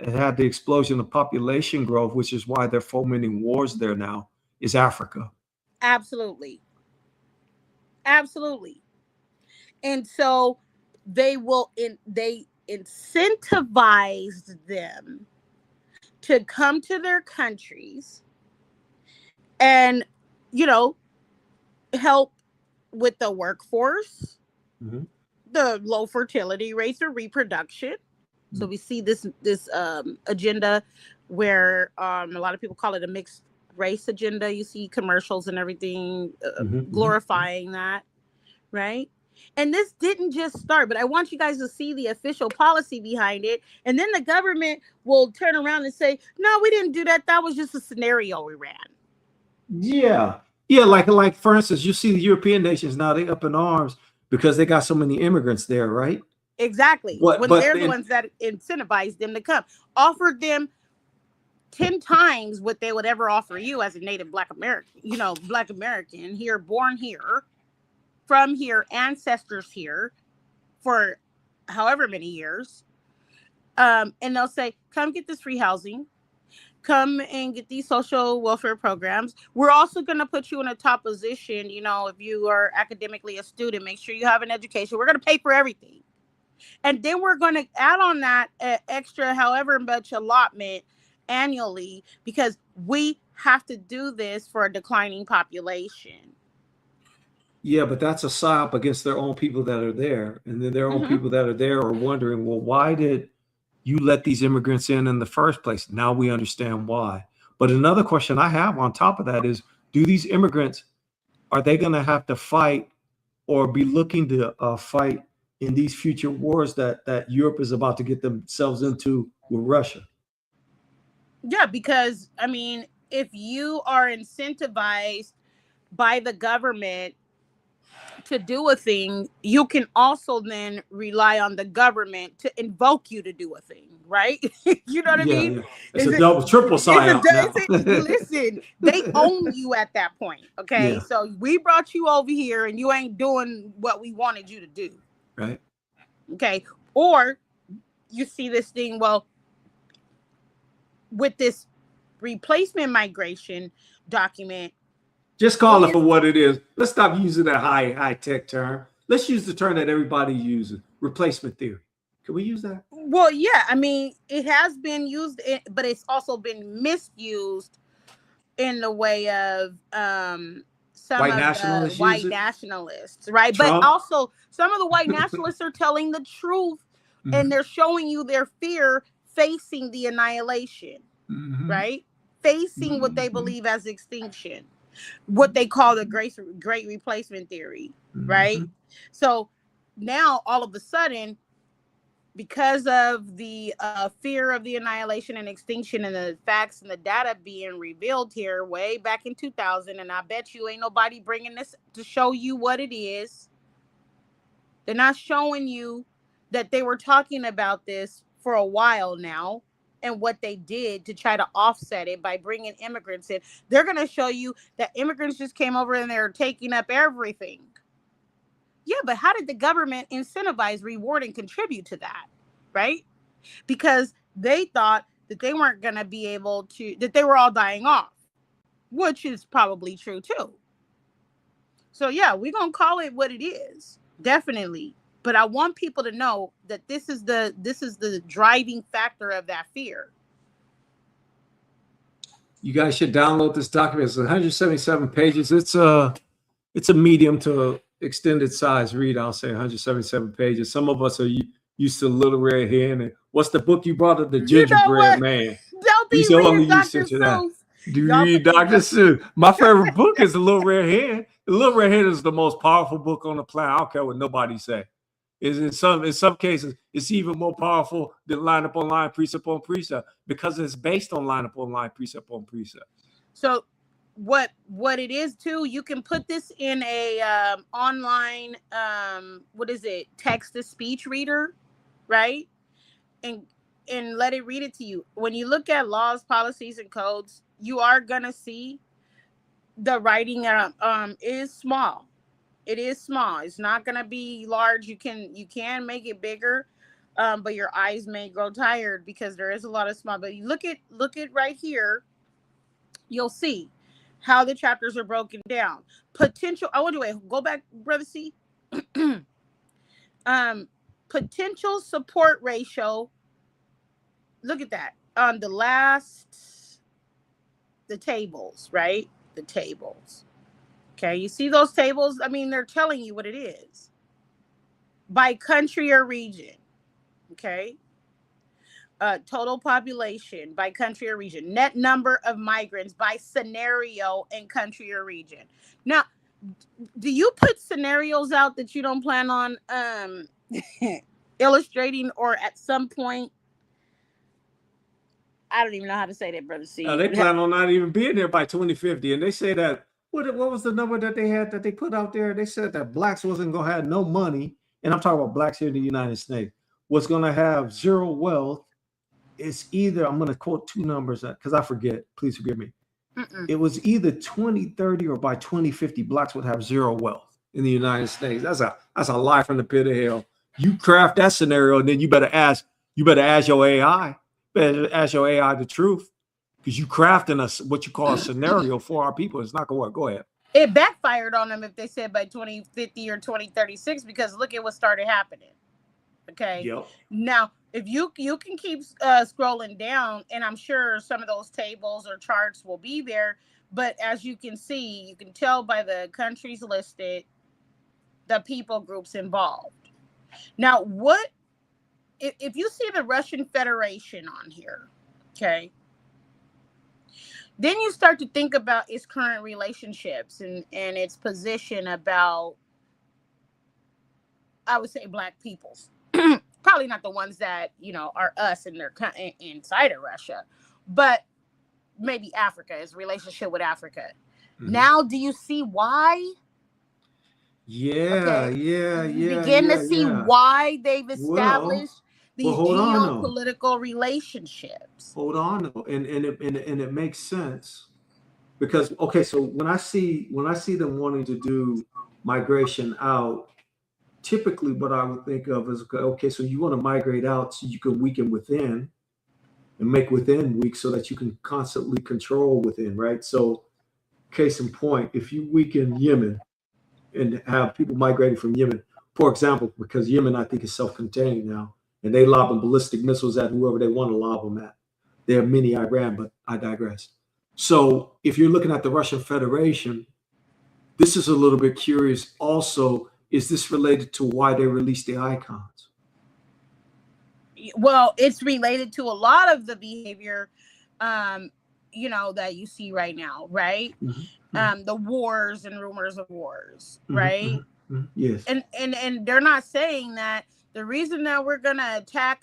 Speaker 1: had the explosion of population growth, which is why they're fomenting wars there now, is Africa.
Speaker 2: Absolutely. And so they incentivize them to come to their countries and, help with the workforce, the low fertility rates or reproduction. So we see this agenda where a lot of people call it a mixed race agenda. You see commercials and everything glorifying that, right? And this didn't just start, but I want you guys to see the official policy behind it. And then the government will turn around and say, no, we didn't do that. That was just a scenario we ran.
Speaker 1: Yeah. Like for instance, you see the European nations now, they up in arms because they got so many immigrants there, right?
Speaker 2: Exactly. But they're the ones that incentivize them to come. Offered them 10 times what they would ever offer you as a native Black American, Black American here, born here, from here, ancestors here for however many years. And they'll say, come get this free housing. Come and get these social welfare programs. We're also going to put you in a top position. You know, if you are academically a student, make sure you have an education. We're going to pay for everything. And then we're going to add on that extra however much allotment annually, because we have to do this for a declining population.
Speaker 1: Yeah, but that's a PSYOP against their own people that are there. And then their own people that are there are wondering, well, why did you let these immigrants in the first place? Now we understand why. But another question I have on top of that is, do these immigrants, are they going to have to fight or be looking to fight in these future wars that Europe is about to get themselves into with Russia?
Speaker 2: Yeah, because, I mean, if you are incentivized by the government to do a thing, you can also then rely on the government to invoke you to do a thing, right? You know what I mean?
Speaker 1: Yeah. It's a double, triple PSYOP now.
Speaker 2: Listen, they own you at that point, okay?
Speaker 1: Yeah.
Speaker 2: So we brought you over here and you ain't doing what we wanted you to do.
Speaker 1: Right.
Speaker 2: Okay. Or you see this thing, well, with this replacement migration document,
Speaker 1: just call it for what it is. Let's stop using that high tech term. Let's use the term that everybody uses, replacement theory. Can we use that?
Speaker 2: Well, yeah. I mean, it has been used, but it's also been misused in the way of some
Speaker 1: white
Speaker 2: of
Speaker 1: nationalists,
Speaker 2: the white nationalists, right? Trump. But also some of the white nationalists are telling the truth, and they're showing you their fear facing the annihilation, right? Facing what they believe as extinction, what they call the great replacement theory, right? So now all of a sudden, because of the fear of the annihilation and extinction and the facts and the data being revealed here way back in 2000, and I bet you ain't nobody bringing this to show you what it is. They're not showing you that they were talking about this for a while now and what they did to try to offset it by bringing immigrants in. They're going to show you that immigrants just came over and they're taking up everything. Yeah, but how did the government incentivize, reward, and contribute to that, right? Because they thought that they weren't going to be able to, that they were all dying off, which is probably true too. So yeah, we're going to call it what it is, definitely. But I want people to know that this is the driving factor of that fear.
Speaker 1: You guys should download this document. It's 177 pages. It's a medium to extended size read. I'll say 177 pages. Some of us are used to Little Red Hen. And what's the book you brought up? The Gingerbread Man.
Speaker 2: Don't be reading Dr. Seuss.
Speaker 1: Do you read Dr. Seuss? My favorite book is The Little Red Hen. The Little Red Hen is the most powerful book on the planet. I don't care what nobody say. In some cases, it's even more powerful than line upon line, precept on precept, because it's based on line upon line, precept on precept.
Speaker 2: So what it is too, you can put this in a online text to speech reader, right? And let it read it to you. When you look at laws, policies, and codes, you are gonna see the writing is small. It is small. It's not gonna be large. You can make it bigger, but your eyes may grow tired because there is a lot of small. But you look at right here, you'll see how the chapters are broken down. Potential. I want to go back, Brother C. Potential support ratio. Look at that on the tables, right? The tables. Okay, you see those tables? I mean, they're telling you what it is. By country or region. Okay. Total population by country or region. Net number of migrants by scenario and country or region. Now, do you put scenarios out that you don't plan on illustrating, or at some point? I don't even know how to say that, Brother C.
Speaker 1: They plan on not even being there by 2050. And they say that, what was the number that they had that they put out there? They said that blacks wasn't going to have no money. And I'm talking about blacks here in the United States. Was going to have zero wealth. It's either, I'm going to quote two numbers because I forget. Please forgive me. It was either 2030 or by 2050, blacks would have zero wealth. in the United States. That's a lie from the pit of hell. You craft that scenario, and then you better ask your AI. Better ask your AI the truth, because you crafting us what you call a scenario for our people. It's not gonna work. Go ahead.
Speaker 2: It backfired on them if they said by 2050 or 2036, because look at what started happening. Okay.
Speaker 1: Yep.
Speaker 2: Now, if you can keep scrolling down, and I'm sure some of those tables or charts will be there. But as you can see, you can tell by the countries listed, the people groups involved. Now, what if you see the Russian Federation on here? Okay. Then you start to think about its current relationships and its position about, I would say, Black peoples. Probably not the ones that, are us and they're inside of Russia, but maybe Africa, its relationship with Africa. Mm-hmm. Now, do you see why?
Speaker 1: Yeah,
Speaker 2: you begin to see why they've established these geopolitical relationships.
Speaker 1: Hold on, though, and it makes sense, because so when I see them wanting to do migration out, typically what I would think of is, so you want to migrate out so you can weaken within and make within weak, so that you can constantly control within, right? So case in point, if you weaken Yemen and have people migrating from Yemen, for example, because Yemen, I think, is self-contained now, and they lobbing ballistic missiles at whoever they want to lob them at. They're mini Iran, but I digress. So if you're looking at the Russian Federation, this is a little bit curious also. Is this related to why they released the icons?
Speaker 2: Well, it's related to a lot of the behavior, that you see right now, right? Mm-hmm. The wars and rumors of wars, right?
Speaker 1: Mm-hmm. Mm-hmm. Yes.
Speaker 2: And they're not saying that the reason that we're gonna attack,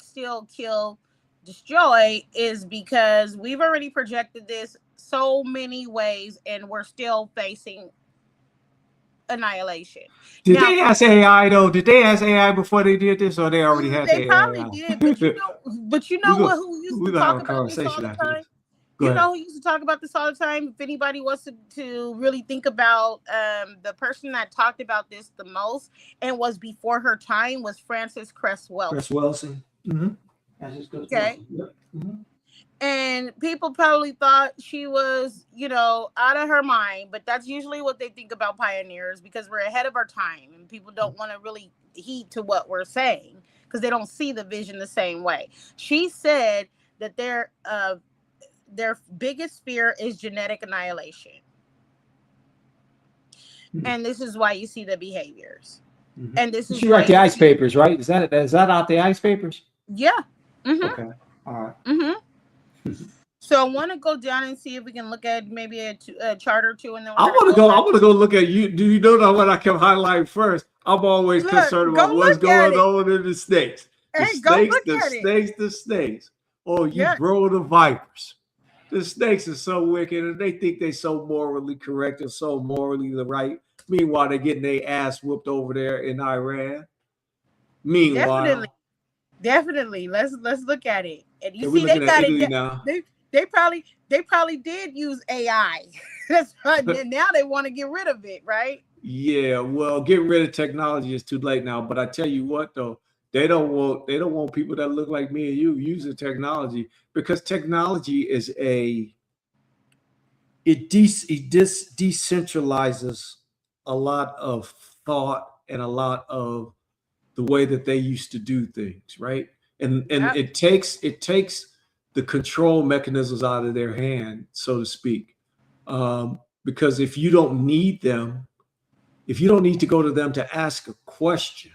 Speaker 2: steal, kill, destroy is because we've already projected this so many ways, and we're still facing annihilation.
Speaker 1: Did they ask AI though? Did they ask AI before they did this, or they already had?
Speaker 2: They probably did, but you know who used to talk about this all the time? Who used to talk about this all the time? If anybody wants to really think about the person that talked about this the most and was before her time was Frances Cress Welsing.
Speaker 1: Mm-hmm.
Speaker 2: Okay. Yep. Mm-hmm. And people probably thought she was, out of her mind. But that's usually what they think about pioneers, because we're ahead of our time and people don't want to really heed to what we're saying because they don't see the vision the same way. She said that their biggest fear is genetic annihilation. Mm-hmm. And this is why you see the behaviors. Mm-hmm. And this is
Speaker 1: she write the ice papers, right? Is that out the ice papers?
Speaker 2: Yeah. Mm-hmm.
Speaker 1: Okay. All right.
Speaker 2: Mm-hmm. So I want to go down and see if we can look at maybe a chart or two, and then
Speaker 1: I want to go look at you. Do you know what I can highlight first? I'm always concerned about what's going on in the snakes. The snakes. Oh, you grow the vipers. The snakes are so wicked, and they think they're so morally correct and so morally the right. Meanwhile, they're getting their ass whooped over there in Iran. Meanwhile,
Speaker 2: definitely. Let's look at it. And you see, they got it now. They probably did use AI. That's right. And now they want to get rid of it, right?
Speaker 1: Yeah. Well, getting rid of technology is too late now. But I tell you what, though, they don't want people that look like me and you using technology, because technology is it decentralizes a lot of thought and a lot of the way that they used to do things, right? And it takes the control mechanisms out of their hand, so to speak. Because if you don't need them, if you don't need to go to them to ask a question,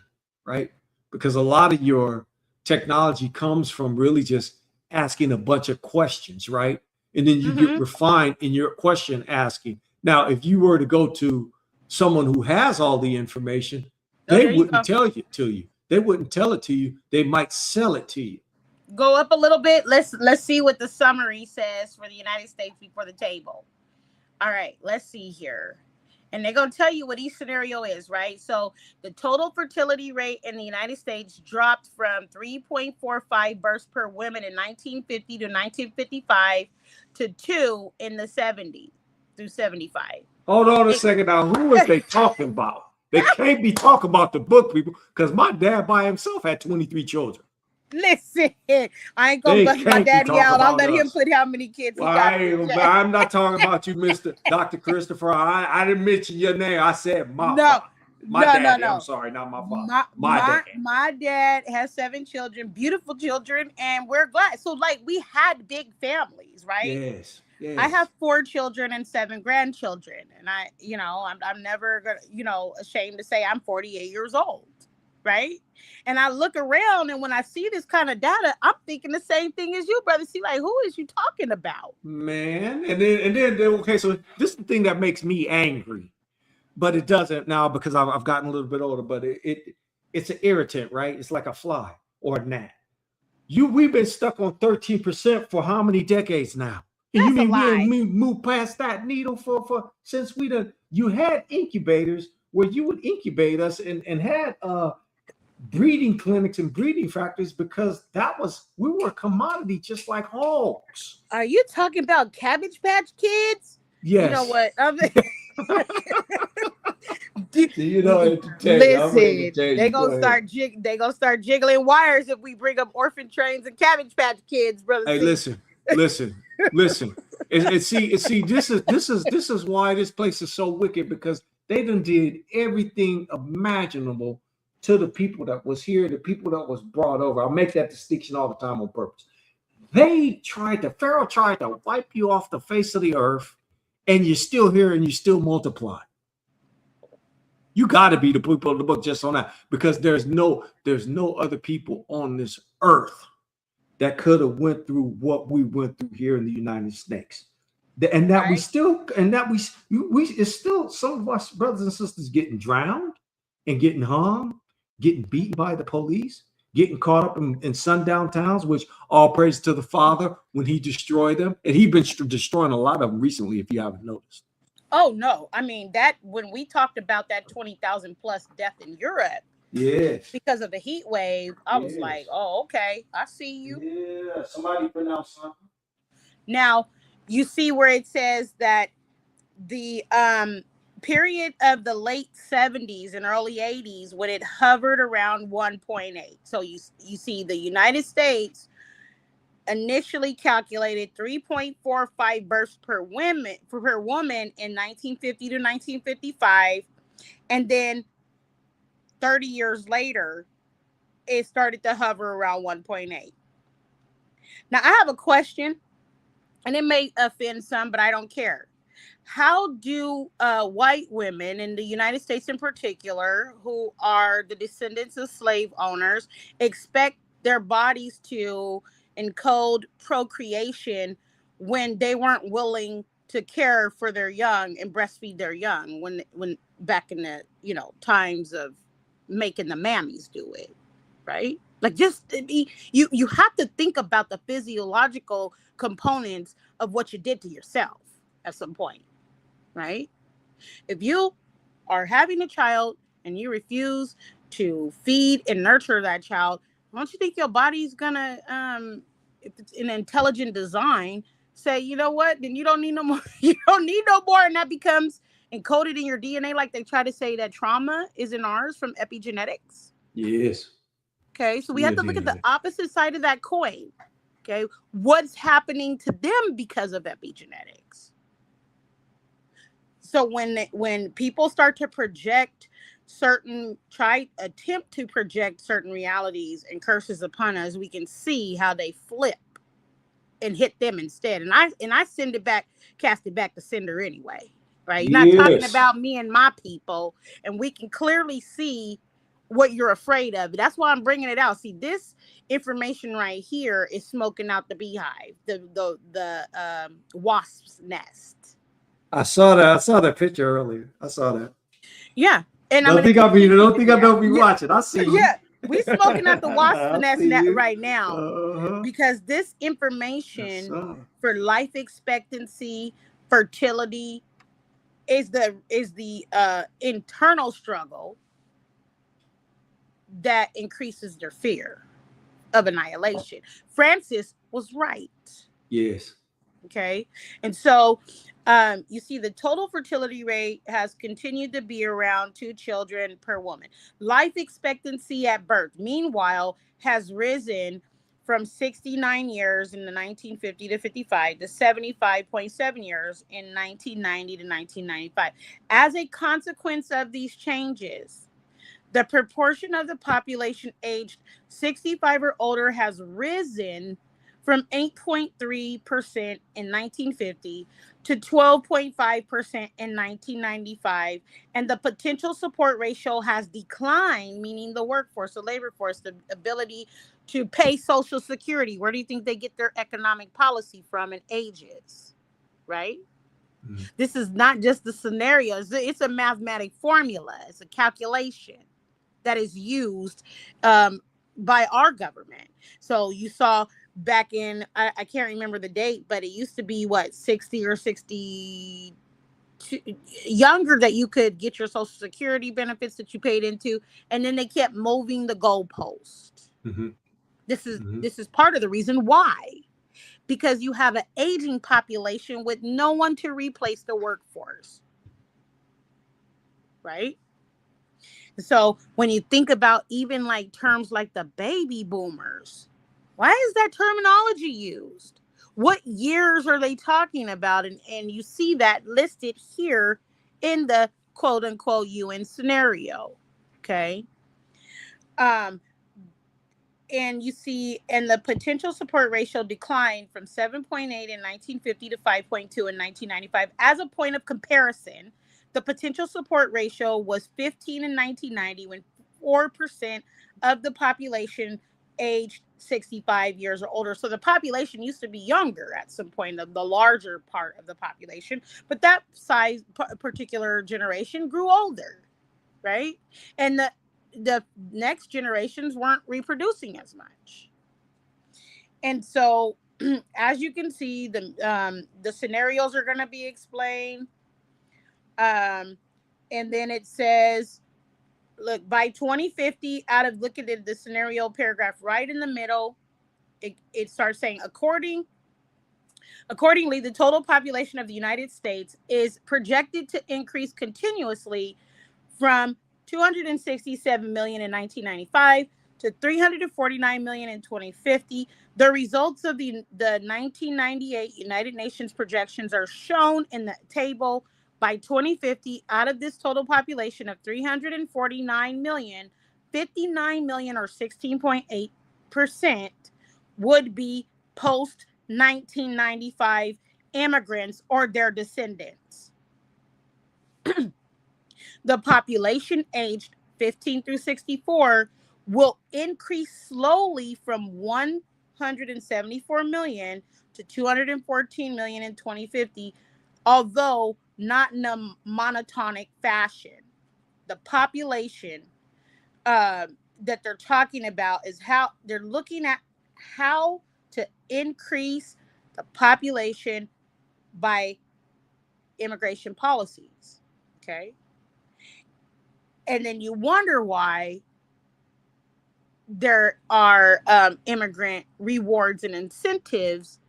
Speaker 1: right? Because a lot of your technology comes from really just asking a bunch of questions, right? And then you get refined in your question asking. Now, if you were to go to someone who has all the information, they wouldn't tell it to you. They wouldn't tell it to you. They might sell it to you.
Speaker 2: Go up a little bit. Let's see what the summary says for the United States before the table. All right, let's see here. And they're going to tell you what each scenario is, right? So the total fertility rate in the United States dropped from 3.45 births per woman in 1950 to 1955 to 2 in the 70s through 75.
Speaker 1: Hold on a second now. Who is they talking about? They can't be talking about the book, people, because my dad by himself had 23 children.
Speaker 2: Listen, I ain't gonna
Speaker 1: They
Speaker 2: bust my
Speaker 1: can't be
Speaker 2: daddy
Speaker 1: talking
Speaker 2: out. I'll
Speaker 1: about
Speaker 2: let him
Speaker 1: us.
Speaker 2: put how many kids he
Speaker 1: Well,
Speaker 2: got. in the chat.
Speaker 1: I'm not talking about you, Mr. Dr. Christopher. I didn't mention your name. I said my
Speaker 2: No,
Speaker 1: father. My daddy.
Speaker 2: no.
Speaker 1: I'm sorry, not my father.
Speaker 2: My dad has 7 children, beautiful children, and we're glad. So, like, we had big families, right?
Speaker 1: Yes. Yes.
Speaker 2: I have 4 children and 7 grandchildren, and I'm never gonna, ashamed to say I'm 48 years old, right? And I look around, and when I see this kind of data, I'm thinking the same thing as you, brother. See, like, who is you talking about,
Speaker 1: man? And then okay, so this is the thing that makes me angry, but it doesn't now because I've gotten a little bit older. But it's an irritant, right? It's like a fly or a gnat. We've been stuck on 13% for how many decades now? And
Speaker 2: That's
Speaker 1: you
Speaker 2: a
Speaker 1: mean we
Speaker 2: lie.
Speaker 1: ain't moved past that needle for since you had incubators where you would incubate us and had breeding clinics and breeding factories because we were a commodity just like hogs.
Speaker 2: Are you talking about Cabbage Patch Kids?
Speaker 1: Yes.
Speaker 2: You know what?
Speaker 1: You know,
Speaker 2: listen, they gonna start jiggling wires if we bring up orphan trains and Cabbage Patch Kids, brother.
Speaker 1: Hey, listen. See, this is why this place is so wicked, because they done did everything imaginable to the people that was here, the people that was brought over. I'll make that distinction all the time on purpose. Pharaoh tried to wipe you off the face of the earth, and you're still here and you still multiply. You got to be the people of the book just on that, because there's no other people on this earth that could have went through what we went through here in the United States, and that we still, it's still some of us brothers and sisters getting drowned and getting hung, getting beaten by the police, getting caught up in sundown towns, which all praise to the Father when He destroyed them, and He's been destroying a lot of them recently, if you haven't noticed.
Speaker 2: Oh no, I mean that when we talked about that 20,000 plus death in Europe.
Speaker 1: Yes.
Speaker 2: Because of the heat wave, I was like, oh, okay, I see you.
Speaker 1: Yeah, somebody pronounced something.
Speaker 2: Now, you see where it says that the period of the late 70s and early 80s when it hovered around 1.8. So you see the United States initially calculated 3.45 births per woman in 1950 to 1955, and then 30 years later it started to hover around 1.8. Now I have a question, and it may offend some, but I don't care. How do white women in the United States in particular, who are the descendants of slave owners, expect their bodies to encode procreation when they weren't willing to care for their young and breastfeed their young when back in the times of making the mammies do it, right? Like, just you have to think about the physiological components of what you did to yourself at some point, right? If you are having a child and you refuse to feed and nurture that child, don't you think your body's gonna, if it's an intelligent design, say, you know what, then you don't need no more. You don't need no more, and that becomes encoded in your DNA, like they try to say that trauma is in ours from epigenetics.
Speaker 1: Yes.
Speaker 2: Okay, so we have to look at the opposite side of that coin. Okay, what's happening to them because of epigenetics? So when people start to attempt to project certain realities and curses upon us, we can see how they flip and hit them instead. And I cast it back to sender anyway, right? You're not talking about me and my people, and we can clearly see what you're afraid of. That's why I'm bringing it out. See, this information right here is smoking out the beehive, the wasp's nest.
Speaker 1: I saw that picture earlier. I saw that.
Speaker 2: Yeah. And
Speaker 1: don't think I know me watching. I see you.
Speaker 2: Yeah, we smoking out the wasp's nest right now, because this information for life expectancy, fertility, is the internal struggle that increases their fear of annihilation. Francis was right.
Speaker 1: Yes.
Speaker 2: Okay. And so You see the total fertility rate has continued to be around 2 children per woman. Life expectancy at birth, meanwhile, has risen from 69 years in the 1950 to 55 to 75.7 years in 1990 to 1995. As a consequence of these changes, the proportion of the population aged 65 or older has risen from 8.3% in 1950 to 12.5% in 1995. And the potential support ratio has declined, meaning the workforce, the labor force, the ability to pay Social Security. Where do you think they get their economic policy from and ages, right? Mm-hmm. This is not just the scenario. It's a mathematic formula. It's a calculation that is used by our government. So you saw back in, I can't remember the date, but it used to be what, 60 or 60 younger that you could get your Social Security benefits that you paid into, and then they kept moving the goalpost. Mm-hmm. This is part of the reason why, because you have an aging population with no one to replace the workforce, right? So when you think about even like terms like the baby boomers, why is that terminology used? What years are they talking about? And you see that listed here in the quote unquote UN scenario. Okay. And you see, and the potential support ratio declined from 7.8 in 1950 to 5.2 in 1995. As a point of comparison, the potential support ratio was 15 in 1990 when 4% of the population aged 65 years or older. So the population used to be younger at some point, of the larger part of the population, but that size particular generation grew older, right? And the next generations weren't reproducing as much. And so as you can see, the scenarios are going to be explained. And then it says, look, by 2050, look at the scenario paragraph right in the middle, it starts saying, accordingly, the total population of the United States is projected to increase continuously from 267 million in 1995 to 349 million in 2050. The results of the 1998 United Nations projections are shown in the table. By 2050, out of this total population of 349 million, 59 million or 16.8% would be post-1995 immigrants or their descendants. The population aged 15 through 64 will increase slowly from 174 million to 214 million in 2050, although not in a monotonic fashion. The population that they're talking about is how they're looking at how to increase the population by immigration policies. Okay. And then you wonder why there are immigrant rewards and incentives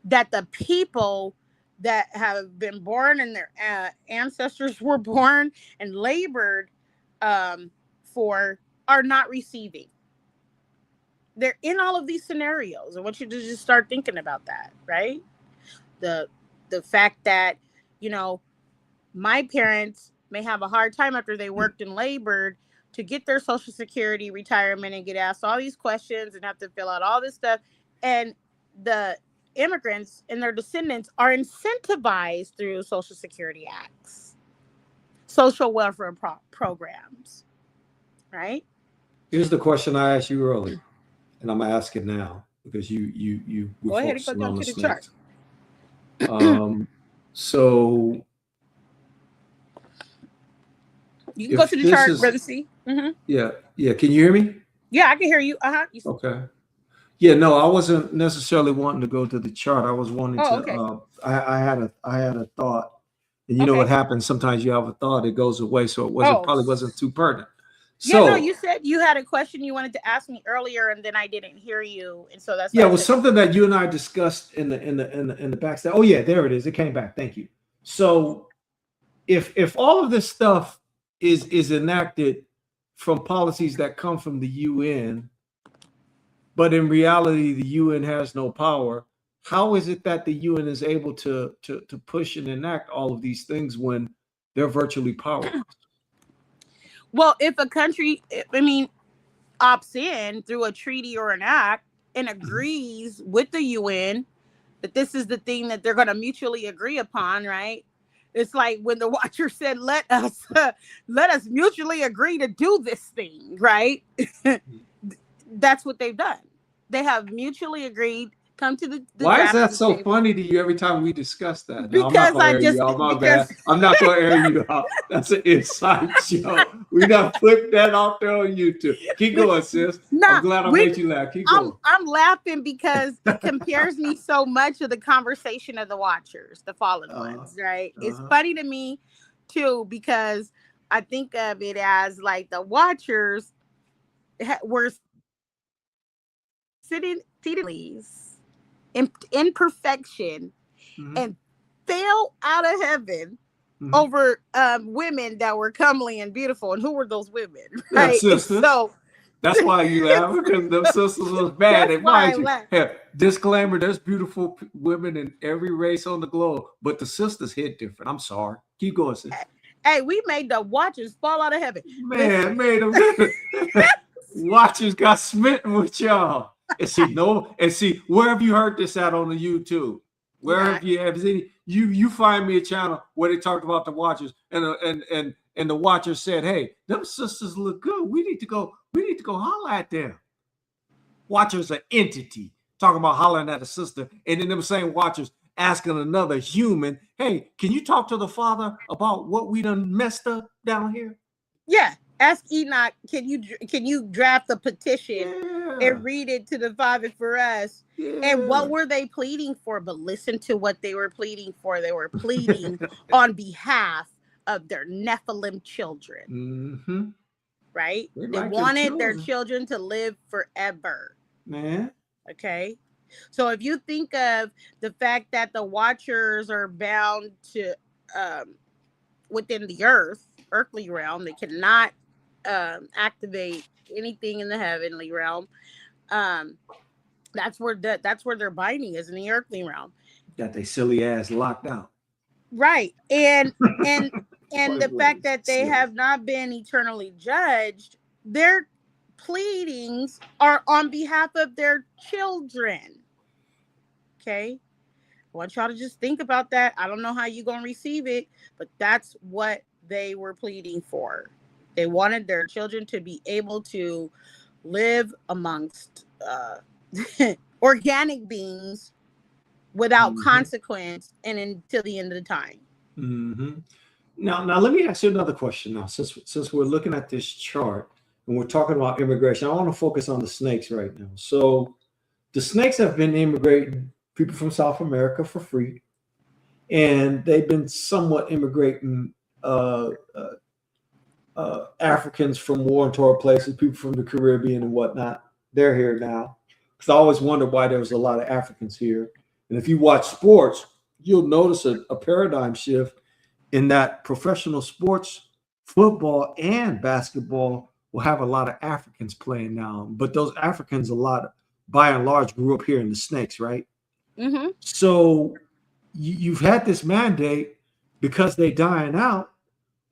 Speaker 2: that the people that have been born and their ancestors were born and labored for are not receiving. They're in all of these scenarios. I want you to just start thinking about that, right? The fact that, you know, my parents may have a hard time after they worked and labored to get their Social Security, retirement, and get asked all these questions and have to fill out all this stuff. And the immigrants and their descendants are incentivized through Social Security acts, social welfare programs, right?
Speaker 1: Here's the question I asked you earlier, and I'm gonna ask it now because you were
Speaker 2: go ahead and go down to the chart.
Speaker 1: So
Speaker 2: you can go to the chart, Brother C.
Speaker 1: Mm-hmm. Yeah. Can you hear me?
Speaker 2: Yeah, I can hear you.
Speaker 1: Okay. Yeah, no, I wasn't necessarily wanting to go to the chart. I was wanting to.
Speaker 2: Okay.
Speaker 1: I had a thought, and you know what happens? Sometimes you have a thought, it goes away, so it probably wasn't too pertinent.
Speaker 2: So, yeah, no, you said you had a question you wanted to ask me earlier, and then I didn't hear you, and so that's
Speaker 1: it was something that you and I discussed in the backstage. Oh yeah, there it is. It came back. Thank you. So if all of this stuff is enacted from policies that come from the UN, but in reality the UN has no power, how is it that the UN is able to push and enact all of these things when they're virtually powerless?
Speaker 2: Well, if a country, I mean, opts in through a treaty or an act and agrees with the UN that this is the thing that they're going to mutually agree upon, right? It's like when the Watcher said, let us mutually agree to do this thing, right? That's what they've done. They have mutually agreed, come to the
Speaker 1: Why is that
Speaker 2: drafting
Speaker 1: so
Speaker 2: table.
Speaker 1: funny to you every time we discuss that? No, I'm not
Speaker 2: Because
Speaker 1: going to
Speaker 2: I
Speaker 1: air
Speaker 2: just,
Speaker 1: you out. My
Speaker 2: because
Speaker 1: bad. I'm not going to air you out. That's an inside joke. We done put that out there on YouTube. Keep going, sis. I'm glad I made you laugh. Keep going.
Speaker 2: I'm laughing because it compares me so much to the conversation of the Watchers, the fallen ones, right? It's funny to me too, because I think of it as like the Watchers were sitting in perfection and fell out of heaven over women that were comely and beautiful. And who were those women? Right.
Speaker 1: So that's why you laugh, because them sisters was bad. And mind you, hey, disclaimer: there's beautiful women in every race on the globe, but the sisters hit different. I'm sorry. Keep going, sis.
Speaker 2: Hey, we made the Watchers fall out of heaven.
Speaker 1: Man, made them. Watchers got smitten with y'all. And see, where have you heard this at on the YouTube? Where have you seen you find me a channel where they talked about the Watchers and the Watchers said, hey, them sisters look good. We need to go holler at them. Watchers are entity. Talking about hollering at a sister, and then them same Watchers asking another human, hey, can you talk to the Father about what we done messed up down here?
Speaker 2: Yeah. Ask Enoch, can you draft a petition and read it to the Father for us? Yeah. And what were they pleading for? But listen to what they were pleading for. They were pleading on behalf of their Nephilim children. Right? They wanted their children to live forever.
Speaker 1: Man.
Speaker 2: Okay. So if you think of the fact that the Watchers are bound to within the earthly realm, they cannot activate anything in the heavenly realm. That's where their binding is, in the earthly realm.
Speaker 1: Got they silly ass locked out.
Speaker 2: Right. And the fact that they have not been eternally judged, their pleadings are on behalf of their children. Okay. I want y'all to just think about that. I don't know how you're going to receive it, but that's what they were pleading for. They wanted their children to be able to live amongst organic beings without consequence and until the end of the time.
Speaker 1: Now let me ask you another question. Now, since we're looking at this chart and we're talking about immigration, I want to focus on the snakes right now. So the snakes have been immigrating people from South America for free, and they've been somewhat immigrating Africans from war-torn places, people from the Caribbean and whatnot. They're here now. Because I always wondered why there was a lot of Africans here. And if you watch sports, you'll notice a paradigm shift in that professional sports, football and basketball will have a lot of Africans playing now. But those Africans, by and large, grew up here in the snakes, right? So you've had this mandate because they're dying out.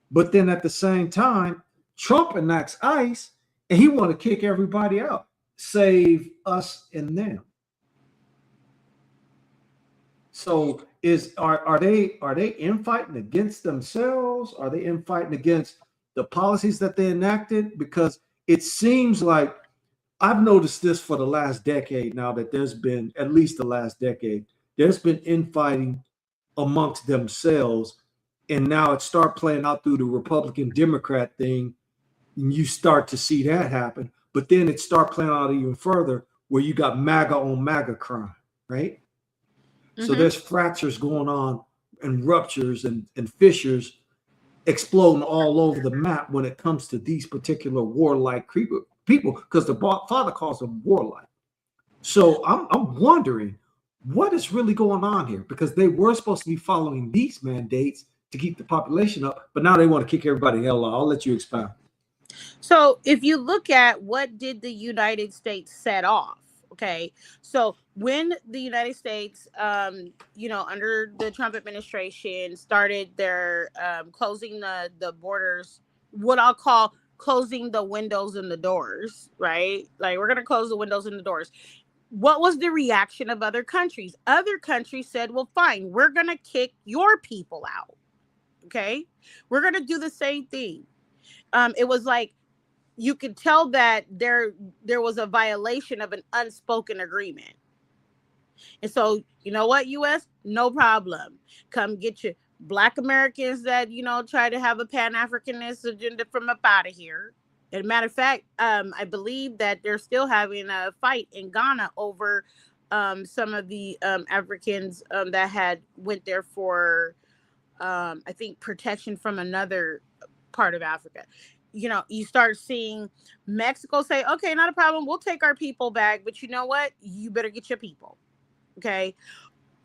Speaker 1: But then at the same time, Trump enacts ICE and he want to kick everybody out, save us and them. So are they infighting against themselves? Are they infighting against the policies that they enacted? Because it seems like I've noticed this for the last decade now, that there's been, at least the last decade, there's been infighting amongst themselves. And now it start playing out through the Republican Democrat thing, and you start to see that happen. But then it start playing out even further, where you got MAGA on MAGA crime, right? So there's fractures going on and ruptures and fissures exploding all over the map when it comes to these particular warlike people, because the Father calls them warlike. So I'm wondering, what is really going on here? Because they were supposed to be following these mandates to keep the population up, but now they want to kick everybody hell out. I'll let you expound.
Speaker 2: So if you look at what did the United States set off, okay, so when the United States, under the Trump administration started their closing the borders, what I'll call closing the windows and the doors, right? Like, we're going to close the windows and the doors. What was the reaction of other countries? Other countries said, well, fine, we're going to kick your people out. Okay. We're going to do the same thing. It was like, you could tell that there was a violation of an unspoken agreement. And so, you know what, U.S., no problem. Come get your Black Americans that, try to have a Pan-Africanist agenda from up out of here. As a matter of fact, I believe that they're still having a fight in Ghana over some of the Africans that had went there for, I think, protection from another part of Africa. You start seeing Mexico say, okay, not a problem, we'll take our people back, but you know what? You better get your people. Okay.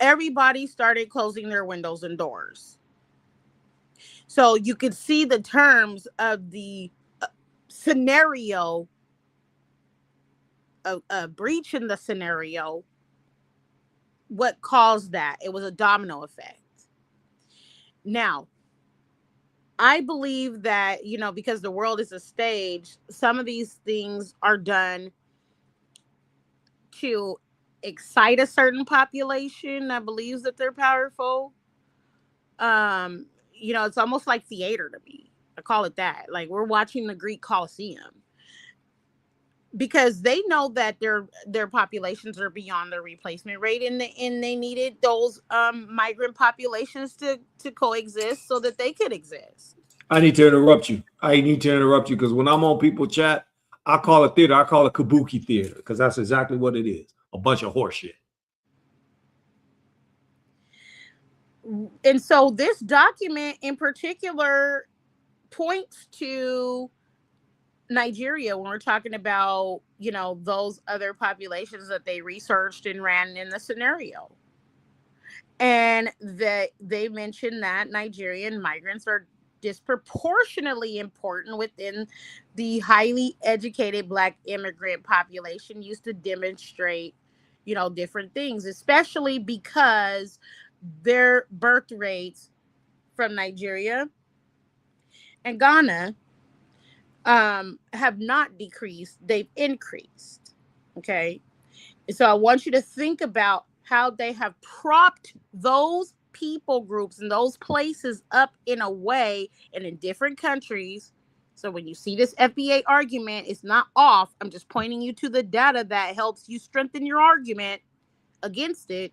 Speaker 2: Everybody started closing their windows and doors. So you could see the terms of the scenario, a breach in the scenario, what caused that. It was a domino effect. Now, I believe that, because the world is a stage, some of these things are done to excite a certain population that believes that they're powerful. It's almost like theater to me. I call it that. Like, we're watching the Greek Colosseum, because they know that their populations are beyond their replacement rate, and they needed those migrant populations to coexist so that they could exist.
Speaker 1: I need to interrupt you. Because when I'm on people chat, I call it theater. I call it kabuki theater, because that's exactly what it is. A bunch of horseshit.
Speaker 2: And so this document in particular points to Nigeria when we're talking about, those other populations that they researched and ran in the scenario. And that they mentioned that Nigerian migrants are disproportionately important within the highly educated Black immigrant population used to demonstrate, different things, especially because their birth rates from Nigeria and Ghana have not decreased, they've increased. Okay. And so I want you to think about how they have propped those people groups and those places up in a way and in different countries. So when you see this FBA argument, it's not off. I'm just pointing you to the data that helps you strengthen your argument against it,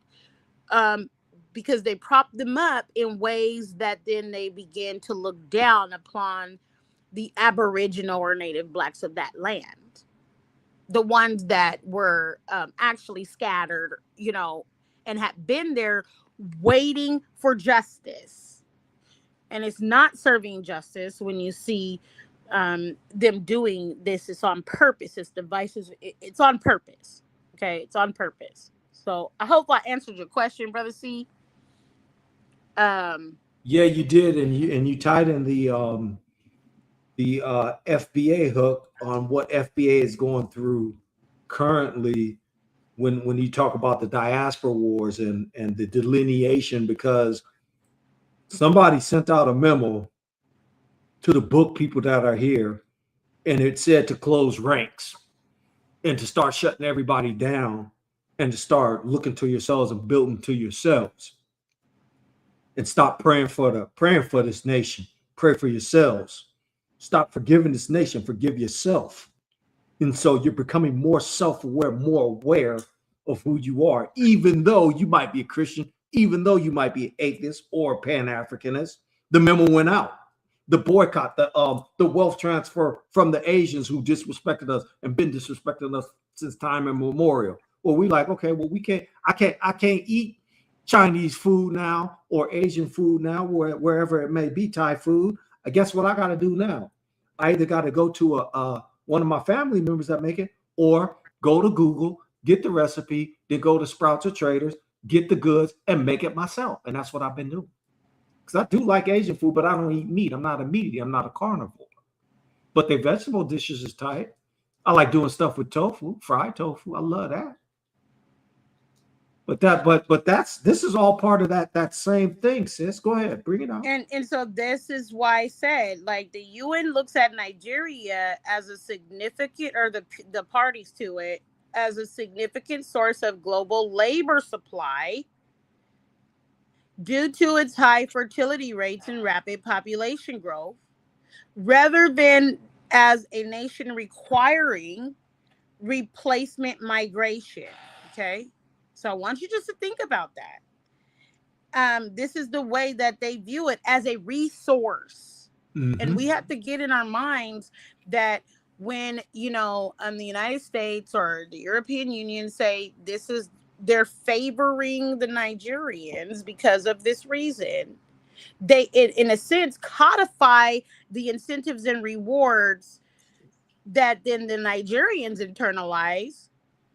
Speaker 2: because they prop them up in ways that then they begin to look down upon the Aboriginal or Native Blacks of that land, the ones that were actually scattered, and have been there waiting for justice. And it's not serving justice when you see them doing this. It's on purpose. It's devices. It's on purpose. Okay, it's on purpose. So I hope I answered your question, Brother C.
Speaker 1: Yeah, you did, and you tied in the FBA hook on what FBA is going through currently when you talk about the diaspora wars and the delineation, because somebody sent out a memo to the book people that are here, and it said to close ranks and to start shutting everybody down and to start looking to yourselves and building to yourselves, and stop praying for this nation. Pray for yourselves. Stop forgiving this nation. Forgive yourself. And so you're becoming more self-aware, more aware of who you are, even though you might be a Christian, even though you might be an atheist or a Pan-Africanist. The memo went out. The boycott, the wealth transfer from the Asians who disrespected us and been disrespecting us since time immemorial. Well, we like, okay, well, I can't eat Chinese food now or Asian food now, wherever it may be, Thai food. I guess what I got to do now? I either got to go to one of my family members that make it, or go to Google, get the recipe, then go to Sprouts or Traders, get the goods, and make it myself. And that's what I've been doing. Because I do like Asian food, but I don't eat meat. I'm not a meaty. I'm not a carnivore. But the vegetable dishes is tight. I like doing stuff with tofu, fried tofu. I love that. But this is all part of that same thing, sis. Go ahead, bring it out.
Speaker 2: And so this is why I said, like, the UN looks at Nigeria as a significant, or the parties to it, as a significant source of global labor supply due to its high fertility rates and rapid population growth, rather than as a nation requiring replacement migration. Okay, so I want you just to think about that. This is the way that they view it, as a resource. Mm-hmm. And we have to get in our minds that when, the United States or the European Union say they're favoring the Nigerians because of this reason, they, in a sense, codify the incentives and rewards that then the Nigerians internalize,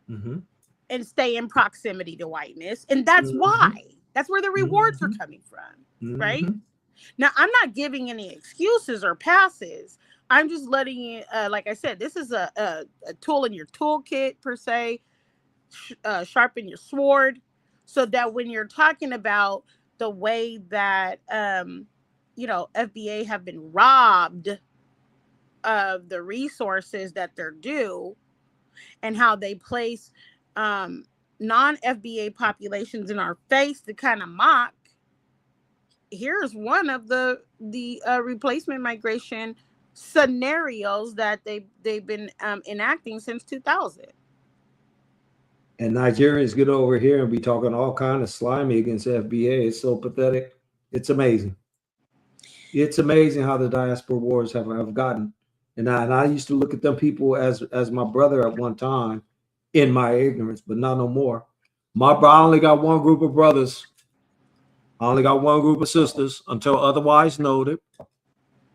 Speaker 2: mm-hmm. and stay in proximity to whiteness. And that's mm-hmm. why. That's where the rewards mm-hmm. are coming from, mm-hmm. right? Now, I'm not giving any excuses or passes. I'm just letting you, like I said, this is a tool in your toolkit, per se, sharpen your sword, so that when you're talking about the way that, FBA have been robbed of the resources that they're due, and how they place non-FBA populations in our face to kind of mock. Here's one of the replacement migration scenarios that they've been enacting since 2000.
Speaker 1: And Nigerians get over here and be talking all kind of slimy against FBA. It's so pathetic. It's amazing. It's amazing how the diaspora wars have gotten. And I used to look at them people as my brother at one time, in my ignorance, but not no more. I only got one group of brothers. I only got one group of sisters, until otherwise noted.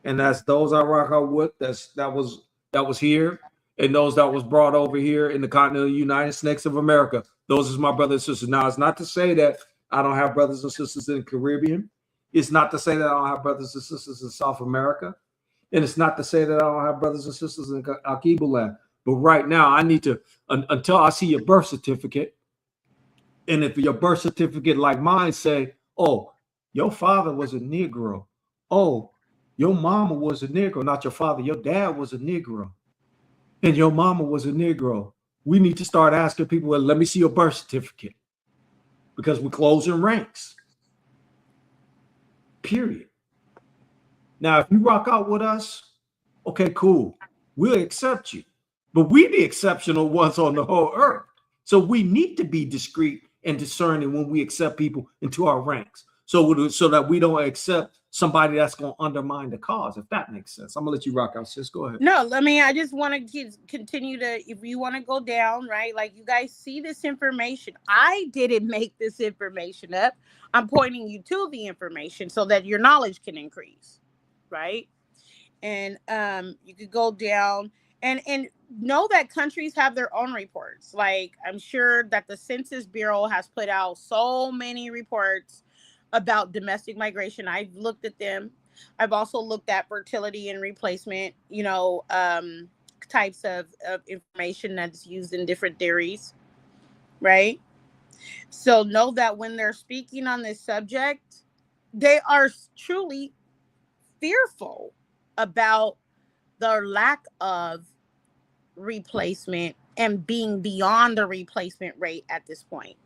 Speaker 1: And that's those I rock out with. That was here, and those that was brought over here in the continental United States of America. Those is my brothers and sisters. Now, it's not to say that I don't have brothers and sisters in the Caribbean. It's not to say that I don't have brothers and sisters in South America. And it's not to say that I don't have brothers and sisters in Akiba land. But right now, I need to, until I see your birth certificate, and if your birth certificate like mine say, oh, your father was a Negro. Oh, your mama was a Negro. Not your father, your dad was a Negro. And your mama was a Negro. We need to start asking people, well, let me see your birth certificate. Because we're closing ranks. Period. Now, if you rock out with us, okay, cool. We'll accept you. But we the exceptional ones on the whole earth. So we need to be discreet and discerning when we accept people into our ranks. So that we don't accept somebody that's going to undermine the cause, if that makes sense. I'm going to let you rock out, sis. Go ahead.
Speaker 2: No, I just want to continue to, if you want to go down, right? Like, you guys see this information. I didn't make this information up. I'm pointing you to the information so that your knowledge can increase, right? And you could go down and know that countries have their own reports. Like, I'm sure that the Census Bureau has put out so many reports about domestic migration. I've looked at them. I've also looked at fertility and replacement, types of information that's used in different theories, right? So know that when they're speaking on this subject, they are truly fearful about the lack of replacement and being beyond the replacement rate at this point.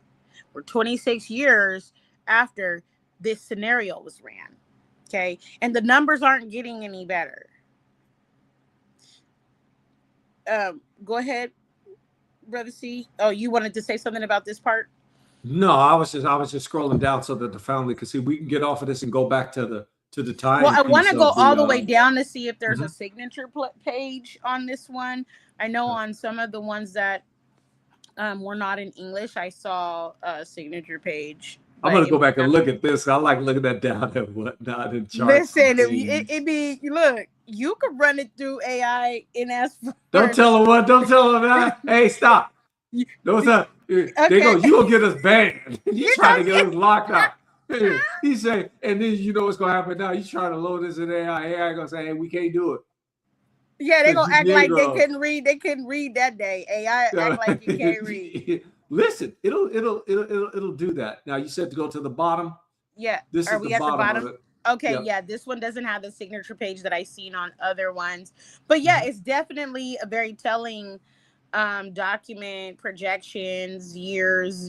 Speaker 2: We're 26 years after this scenario was ran, okay? And the numbers aren't getting any better. Go ahead, Brother C. Oh, you wanted to say something about this part?
Speaker 1: No, I was just scrolling down so that the family could see. We can get off of this and go back to the time.
Speaker 2: Well, I want to go all the way down to see if there's a signature page on this one. I know on some of the ones that were not in English, I saw a signature page.
Speaker 1: I'm going to go back and look at this. I like looking at down and whatnot in charts.
Speaker 2: Listen, it be, look, you could run it through AI and ask for.
Speaker 1: Don't tell them what. Don't tell them that. Hey, stop. Don't tell. They go,
Speaker 2: Okay.
Speaker 1: you gonna get us banned. You
Speaker 2: You
Speaker 1: trying to
Speaker 2: don't
Speaker 1: get
Speaker 2: get.
Speaker 1: us locked out. He said, and then you know what's gonna happen now. You trying to load this in AI. AI gonna say, hey, we can't do it
Speaker 2: Yeah, they
Speaker 1: because
Speaker 2: gonna
Speaker 1: you
Speaker 2: act like they
Speaker 1: Negroes.
Speaker 2: couldn't read. They couldn't read that day. AI act like you can't read.
Speaker 1: Listen, it'll do that. Now you said to go to the bottom.
Speaker 2: Yeah.
Speaker 1: This
Speaker 2: Are
Speaker 1: is the
Speaker 2: we at the
Speaker 1: bottom of
Speaker 2: bottom?
Speaker 1: it.
Speaker 2: Okay,
Speaker 1: Yep.
Speaker 2: yeah, this one doesn't have the signature page that I've seen on other ones. But yeah,
Speaker 1: Mhm.
Speaker 2: it's definitely a very telling document, projections, years,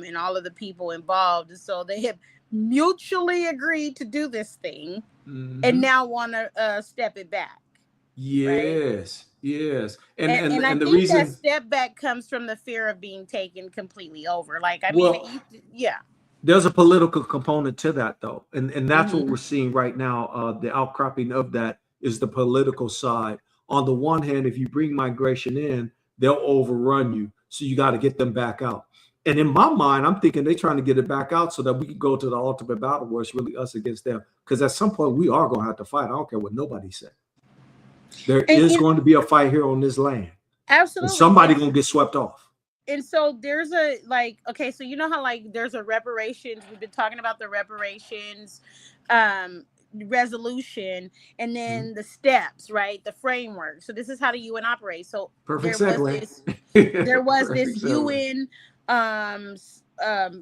Speaker 2: and all of the people involved. So they have mutually agreed to do this thing and
Speaker 1: Mhm.
Speaker 2: now want to step it back, right?
Speaker 1: Yes, yes,
Speaker 2: And I
Speaker 1: and the
Speaker 2: think that
Speaker 1: reason,
Speaker 2: step back comes from the fear of being taken completely over. Like, I mean,
Speaker 1: well,
Speaker 2: yeah.
Speaker 1: there's a political component to that though, and that's what
Speaker 2: Hmm.
Speaker 1: we're seeing right now. The outcropping of that is the political side. On the one hand, if you bring migration in, they'll overrun you, so you got to get them back out. And in my mind, I'm thinking they're trying to get it back out so that we can go to the ultimate battle where it's really us against them. Because at some point we are going to have to fight. I don't care what nobody said. There is
Speaker 2: And
Speaker 1: going to be a fight here on this land, and
Speaker 2: absolutely.
Speaker 1: somebody going to get swept off.
Speaker 2: And so there's a, like, okay, so you know how, like, there's a reparations, we've been talking about the reparations um resolution, and
Speaker 1: Mhm.
Speaker 2: then the steps, right, the framework. So this is how the UN operates. So
Speaker 1: Perfect segue.
Speaker 2: there was this
Speaker 1: Perfect segue.
Speaker 2: UN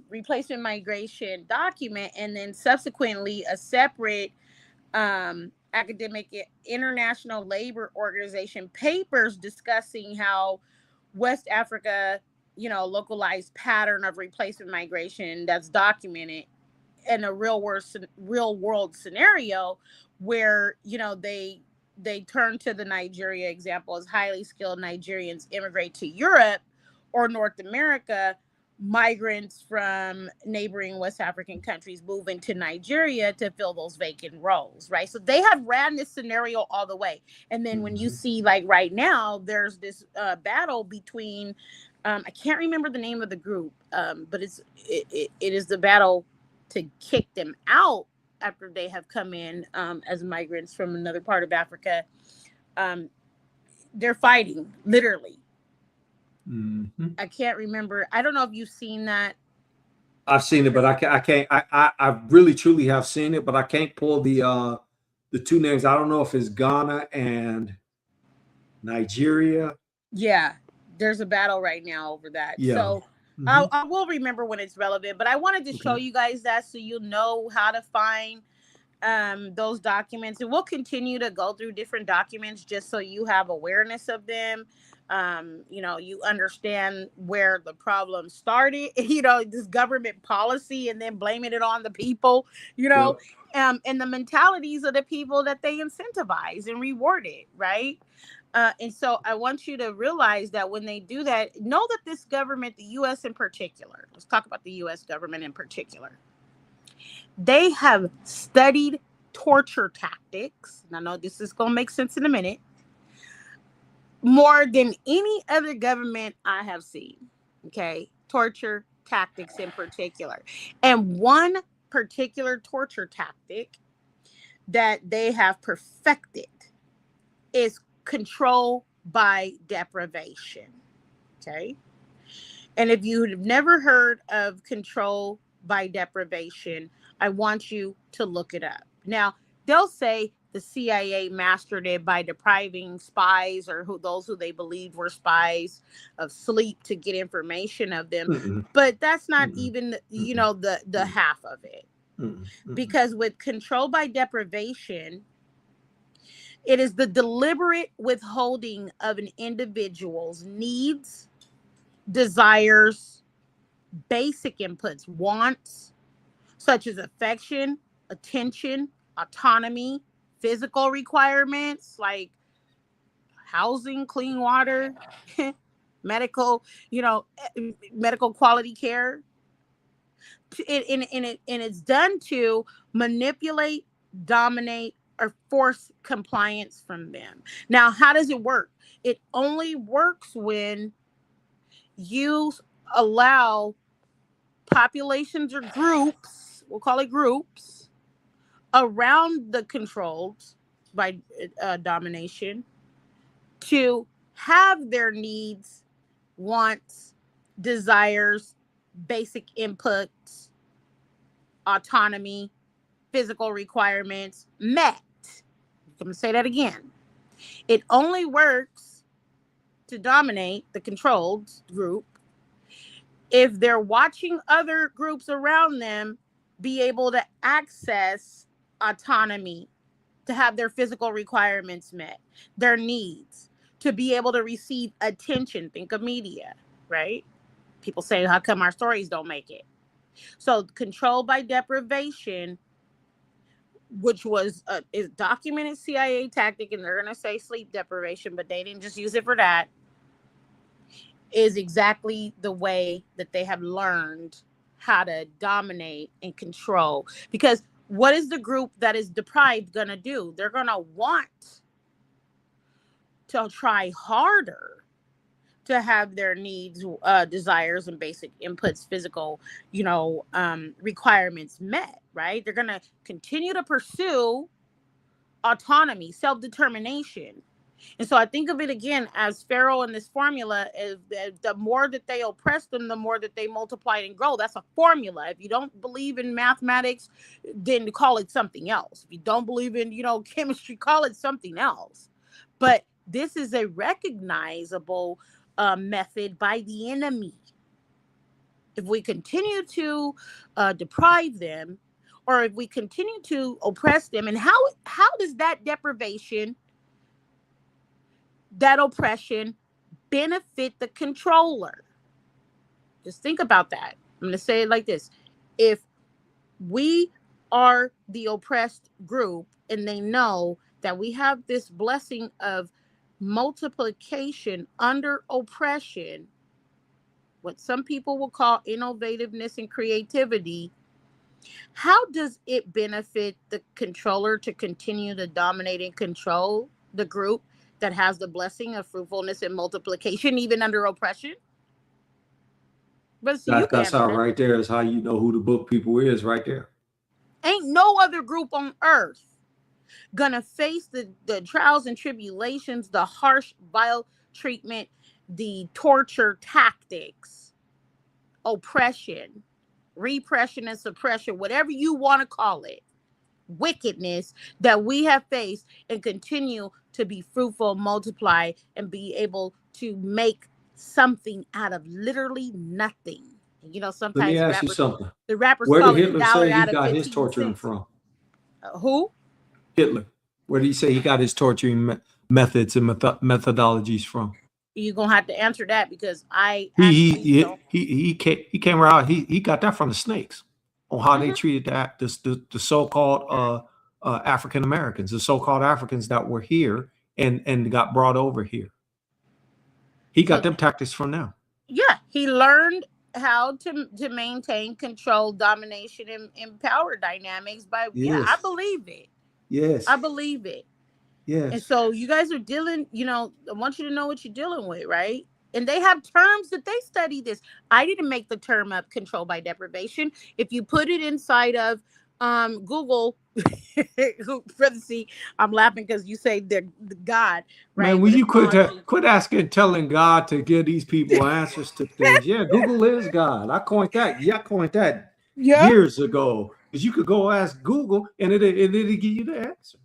Speaker 2: replacement migration document, and then subsequently a separate academic international labor organization papers discussing how West Africa, localized pattern of replacement migration that's documented in a real world scenario where, they turn to the Nigeria example, as highly skilled Nigerians immigrate to Europe or North America. Migrants from neighboring West African countries move into Nigeria to fill those vacant roles, right? So they have ran this scenario all the way. And then when you
Speaker 1: Mhm.
Speaker 2: see, like, right now, there's this battle between, I can't remember the name of the group, but it is the battle to kick them out after they have come in as migrants from another part of Africa. Um, they're fighting, literally.
Speaker 1: Mhm.
Speaker 2: I can't remember. I don't know if you've seen that.
Speaker 1: I've seen it, but I can't. I really truly have seen it, but I can't pull the two names. I don't know if it's Ghana and Nigeria.
Speaker 2: Yeah, there's a battle right now over that.
Speaker 1: Yeah.
Speaker 2: So
Speaker 1: Hmm.
Speaker 2: I will remember when it's relevant, but I wanted to show
Speaker 1: Okay.
Speaker 2: you guys that so you know how to find those documents, and we'll continue to go through different documents just so you have awareness of them. You understand where the problem started, this government policy, and then blaming it on the people,
Speaker 1: Yep.
Speaker 2: and the mentalities of the people that they incentivize and rewarded, right? And so I want you to realize that when they do that, know that this government, the US in particular, let's talk about the US government in particular, they have studied torture tactics. And I know this is going to make sense in a minute, more than any other government I have seen. Okay. Torture tactics in particular. And one particular torture tactic that they have perfected is control by deprivation. Okay. And if you've never heard of control by deprivation, I want you to look it up. Now, they'll say the CIA mastered it by depriving spies, or those who they believed were spies, of sleep to get information of them.
Speaker 1: Mm-mm.
Speaker 2: But that's not
Speaker 1: Mm-mm.
Speaker 2: even,
Speaker 1: Mm-mm.
Speaker 2: the half of it.
Speaker 1: Mm-mm. Mm-mm.
Speaker 2: Because with control by deprivation, it is the deliberate withholding of an individual's needs, desires, basic inputs, wants, such as affection, attention, autonomy, physical requirements like housing, clean water, medical, medical quality care. And it's done to manipulate, dominate, or force compliance from them. Now, how does it work? It only works when you allow populations or groups, we'll call it groups, around the controlled by domination to have their needs, wants, desires, basic inputs, autonomy, physical requirements met. I'm going to say that again. It only works to dominate the controlled group if they're watching other groups around them be able to access autonomy, to have their physical requirements met, their needs, to be able to receive attention. Think of media, right? People say, how come our stories don't make it? So control by deprivation, which was is documented CIA tactic, and they're going to say sleep deprivation, but they didn't just use it for that, is exactly the way that they have learned how to dominate and control. Because what is the group that is deprived going to do? They're going to want to try harder to have their needs, desires, and basic inputs, physical, requirements met, right? They're going to continue to pursue autonomy, self-determination. And so I think of it again as Pharaoh in this formula is the more that they oppress them, the more that they multiply and grow. That's a formula. If you don't believe in mathematics, then call it something else. If you don't believe in, chemistry, call it something else. But this is a recognizable method by the enemy. If we continue to deprive them, or if we continue to oppress them, and how does that deprivation, that oppression, benefit the controller? Just think about that. I'm going to say it like this. If we are the oppressed group and they know that we have this blessing of multiplication under oppression, what some people will call innovativeness and creativity, how does it benefit the controller to continue to dominate and control the group that has the blessing of fruitfulness and multiplication, even under oppression? But see, you can
Speaker 1: That's
Speaker 2: answer
Speaker 1: how
Speaker 2: that.
Speaker 1: right there is how you know who the book people is right there.
Speaker 2: Ain't no other group on earth gonna face the trials and tribulations, the harsh, vile treatment, the torture tactics, oppression, repression and suppression, whatever you want to call it, wickedness that we have faced, and continue to be fruitful, multiply, and be able to make something out of literally nothing.
Speaker 1: Let me
Speaker 2: Sometimes
Speaker 1: ask you something.
Speaker 2: the rappers
Speaker 1: Where did
Speaker 2: call it a
Speaker 1: Hitler
Speaker 2: dollar
Speaker 1: say he
Speaker 2: out of
Speaker 1: got his
Speaker 2: 15
Speaker 1: torturing
Speaker 2: cents.
Speaker 1: from?
Speaker 2: Who?
Speaker 1: Hitler. Where did he say he got his torturing methods and methodologies from?
Speaker 2: You're gonna have to answer that, because I actually don't.
Speaker 1: He came around. He got that from the snakes on how they treated the so-called African Americans, the so-called Africans that were here and got brought over here. He got them tactics from them.
Speaker 2: Yeah, he learned how to maintain control, domination, and power dynamics by. Yeah, I believe it.
Speaker 1: Yes.
Speaker 2: I believe it.
Speaker 1: Yes.
Speaker 2: And so you guys are dealing, I want you to know what you're dealing with, right? And they have terms that they study this. I didn't make the term up, control by deprivation. If you put it inside of Google, brother, see, I'm laughing because you say they're God, right?
Speaker 1: Man, will you quit asking, telling God to give these people answers to things? Yeah, Google is God. I coined that. Yeah, I coined that years ago. Because you could go ask Google and it'll give you the answer.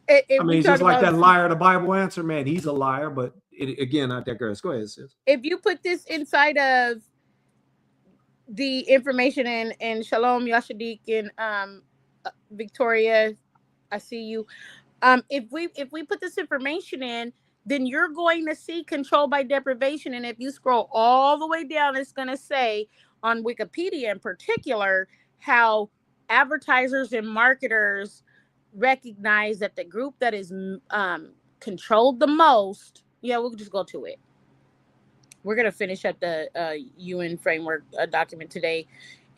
Speaker 1: I mean, it's just like that liar, the Bible answer, man. He's a liar, but again, I digress. Go ahead, sis.
Speaker 2: If you put this inside of the information in Shalom, Yashadik, and Victoria, I see you. If we put this information in, then you're going to see control by deprivation. And if you scroll all the way down, it's going to say on Wikipedia in particular how advertisers and marketers recognize that the group that is controlled the most. Yeah, we'll just go to it. We're going to finish up the UN framework document today.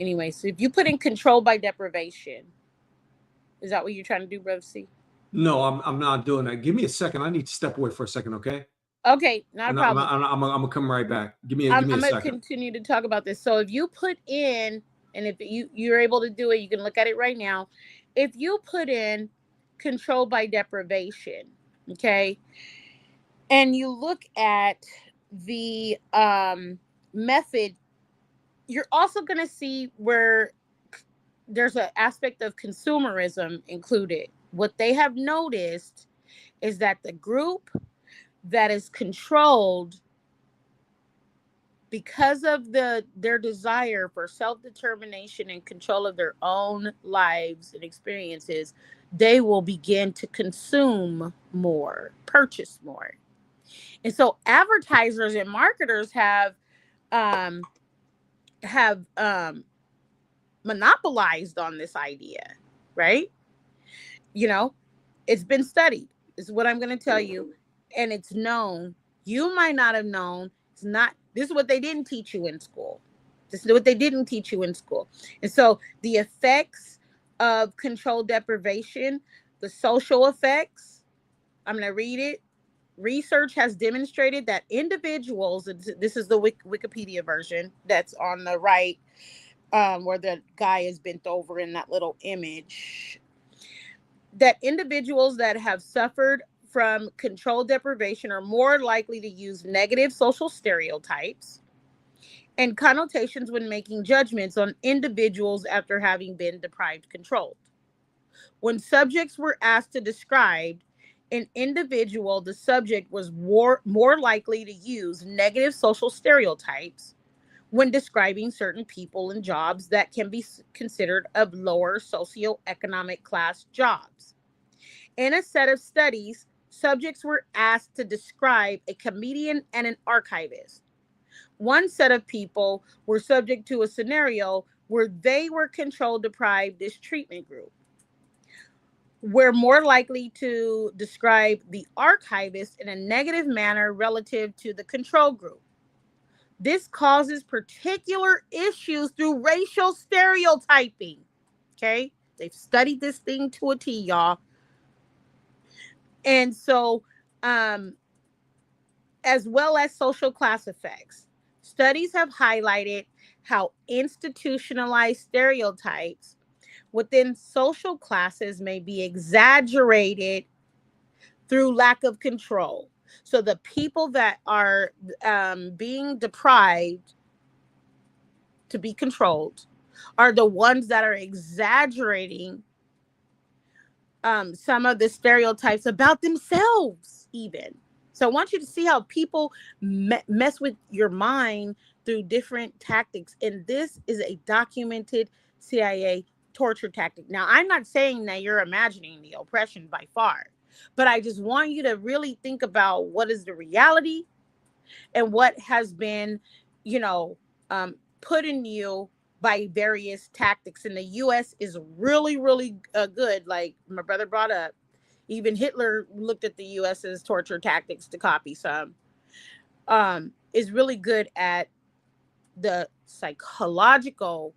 Speaker 2: Anyway, so if you put in control by deprivation, is that what you're trying to do, Brother C?
Speaker 1: No, I'm not doing that. Give me a second. I need to step away for a second, okay?
Speaker 2: Okay, not a problem.
Speaker 1: I'm gonna come right back. Give me a
Speaker 2: I'm
Speaker 1: second.
Speaker 2: gonna continue to talk about this. So if you put in, and if you're able to do it, you can look at it right now. If you put in control by deprivation, okay, and you look at the method, you're also going to see where there's an aspect of consumerism included. What they have noticed is that the group that is controlled because of their desire for self-determination and control of their own lives and experiences, they will begin to consume more, purchase more. And so advertisers and marketers um, have monopolized on this idea, right? You know, it's been studied. This is what I'm going to tell you. And it's known. You might not have known. It's not, this is what they didn't teach you in school. This is what they didn't teach you in school. And so the effects of control deprivation, the social effects, I'm going to read it. Research has demonstrated that individuals, this is the Wikipedia version that's on the right, where the guy is bent over in that little image, that individuals that have suffered from control deprivation are more likely to use negative social stereotypes and connotations when making judgments on individuals after having been deprived control. When subjects were asked to describe an individual, the subject was more likely to use negative social stereotypes when describing certain people and jobs that can be considered of lower socioeconomic class jobs. In a set of studies, subjects were asked to describe a comedian and an archivist. One set of people were subject to a scenario where they were control deprived, this treatment group. We're more likely to describe the archivist in a negative manner relative to the control group. This causes particular issues through racial stereotyping. Okay? They've studied this thing to a T, y'all. And so, as well as social class effects, studies have highlighted how institutionalized stereotypes within social classes may be exaggerated through lack of control. So the people that are being deprived to be controlled are the ones that are exaggerating some of the stereotypes about themselves, even. So I want you to see how people mess with your mind through different tactics. And this is a documented CIA torture tactic. Now, I'm not saying that you're imagining the oppression by far, but I just want you to really think about what is the reality and what has been, you know, put in you by various tactics. And the U.S. is really, really good. Like my brother brought up, even Hitler looked at the U.S. as torture tactics to copy some. Is really good at the psychological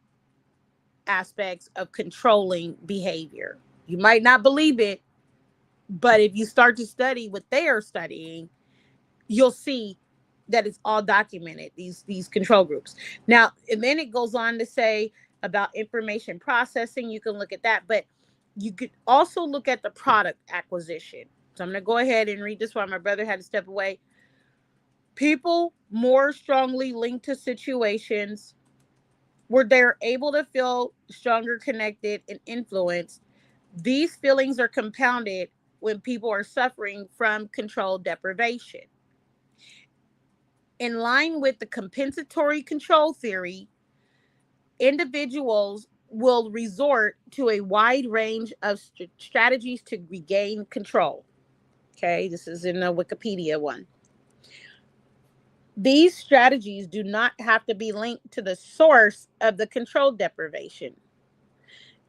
Speaker 2: aspects of controlling behavior. You might not believe it, but if you start to study what they are studying, you'll see that it's all documented, these control groups. Now, and then it goes on to say about information processing. You can look at that, but you could also look at the product acquisition. So I'm going to go ahead and read this while my brother had to step away. People more strongly linked to situations where they're able to feel stronger connected and influenced. These feelings are compounded when people are suffering from control deprivation. In line with the compensatory control theory, individuals will resort to a wide range of strategies to regain control. Okay, this is in the Wikipedia one. These strategies do not have to be linked to the source of the control deprivation.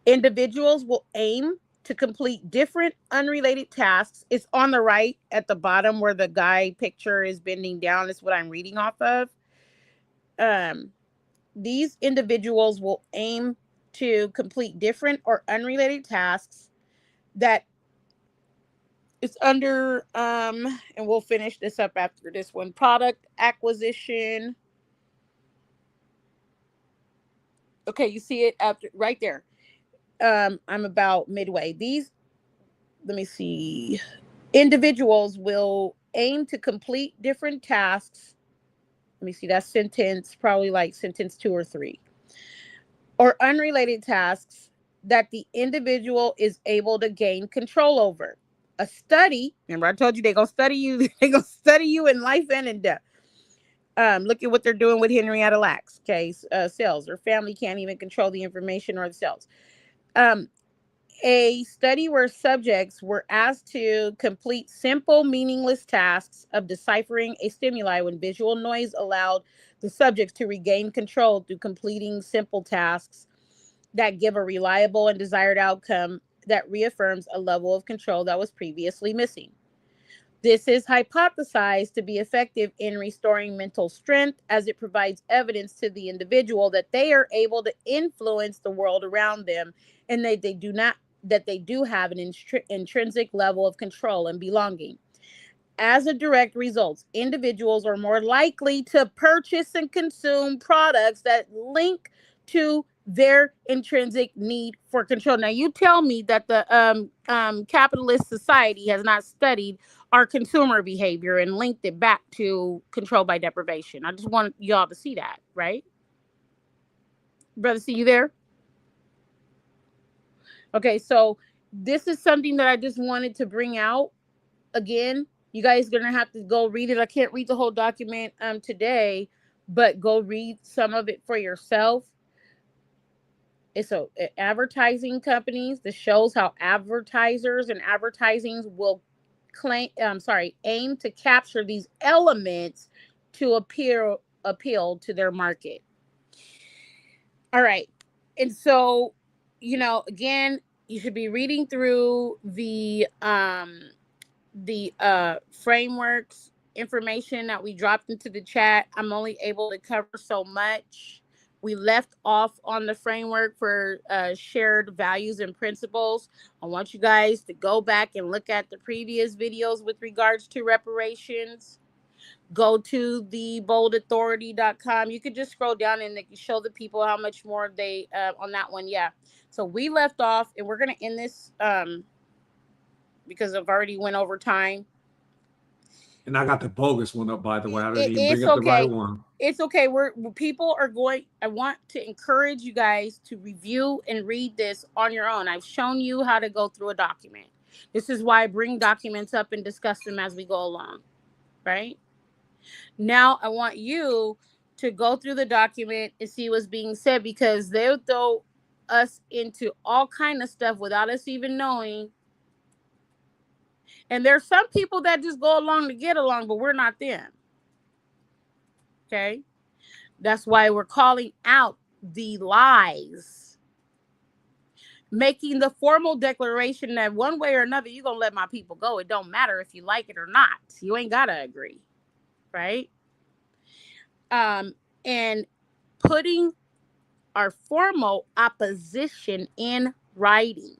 Speaker 2: Individuals will aim to complete different unrelated tasks. It's on the right at the bottom where the guy picture is bending down. Is what I'm reading off of. These individuals will aim to complete different or unrelated tasks that is under, and we'll finish this up after this one. Product acquisition. Okay, you see it after right there. I'm about midway. Let me see. Individuals will aim to complete different tasks. me see, that's sentence, probably like sentence 2 or 3. Or unrelated tasks that the individual is able to gain control over. A study, remember I told you they're going to study you, they're going to study you in life and in death. Look at what they're doing with Henrietta Lacks case, cells. Her family can't even control the information or the cells. A study where subjects were asked to complete simple, meaningless tasks of deciphering a stimuli when visual noise allowed the subjects to regain control through completing simple tasks that give a reliable and desired outcome that reaffirms a level of control that was previously missing. This is hypothesized to be effective in restoring mental strength as it provides evidence to the individual that they are able to influence the world around them and that they do have an intrinsic level of control and belonging. As a direct result, individuals are more likely to purchase and consume products that link to their intrinsic need for control. Now, you tell me that the capitalist society has not studied our consumer behavior and linked it back to control by deprivation. I just want y'all to see that, right? Brother, see you there? Okay, so this is something that I just wanted to bring out. Again, you guys are gonna have to go read it. I can't read the whole document today, but go read some of it for yourself. It's advertising companies. This shows how advertisers and advertisings will aim to capture these elements to appeal to their market. All right. And so, again, you should be reading through the frameworks information that we dropped into the chat. I'm only able to cover so much. We left off on the framework for shared values and principles. I want you guys to go back and look at the previous videos with regards to reparations. Go to the boldauthority.com. You could just scroll down and they can show the people how much more they on that one. Yeah. So we left off, and we're going to end this because I've already went over time.
Speaker 1: And I got the bogus one up, by the way. I didn't even bring
Speaker 2: It's
Speaker 1: up the
Speaker 2: okay.
Speaker 1: right one.
Speaker 2: It's okay. People are going. I want to encourage you guys to review and read this on your own. I've shown you how to go through a document. This is why I bring documents up and discuss them as we go along. Right? Now I want you to go through the document and see what's being said, because they'll throw us into all kind of stuff without us even knowing. And there's some people that just go along to get along, but we're not them. Okay? That's why we're calling out the lies. Making the formal declaration that one way or another, you're going to let my people go. It don't matter if you like it or not. You ain't got to agree. Right? And putting our formal opposition in writing.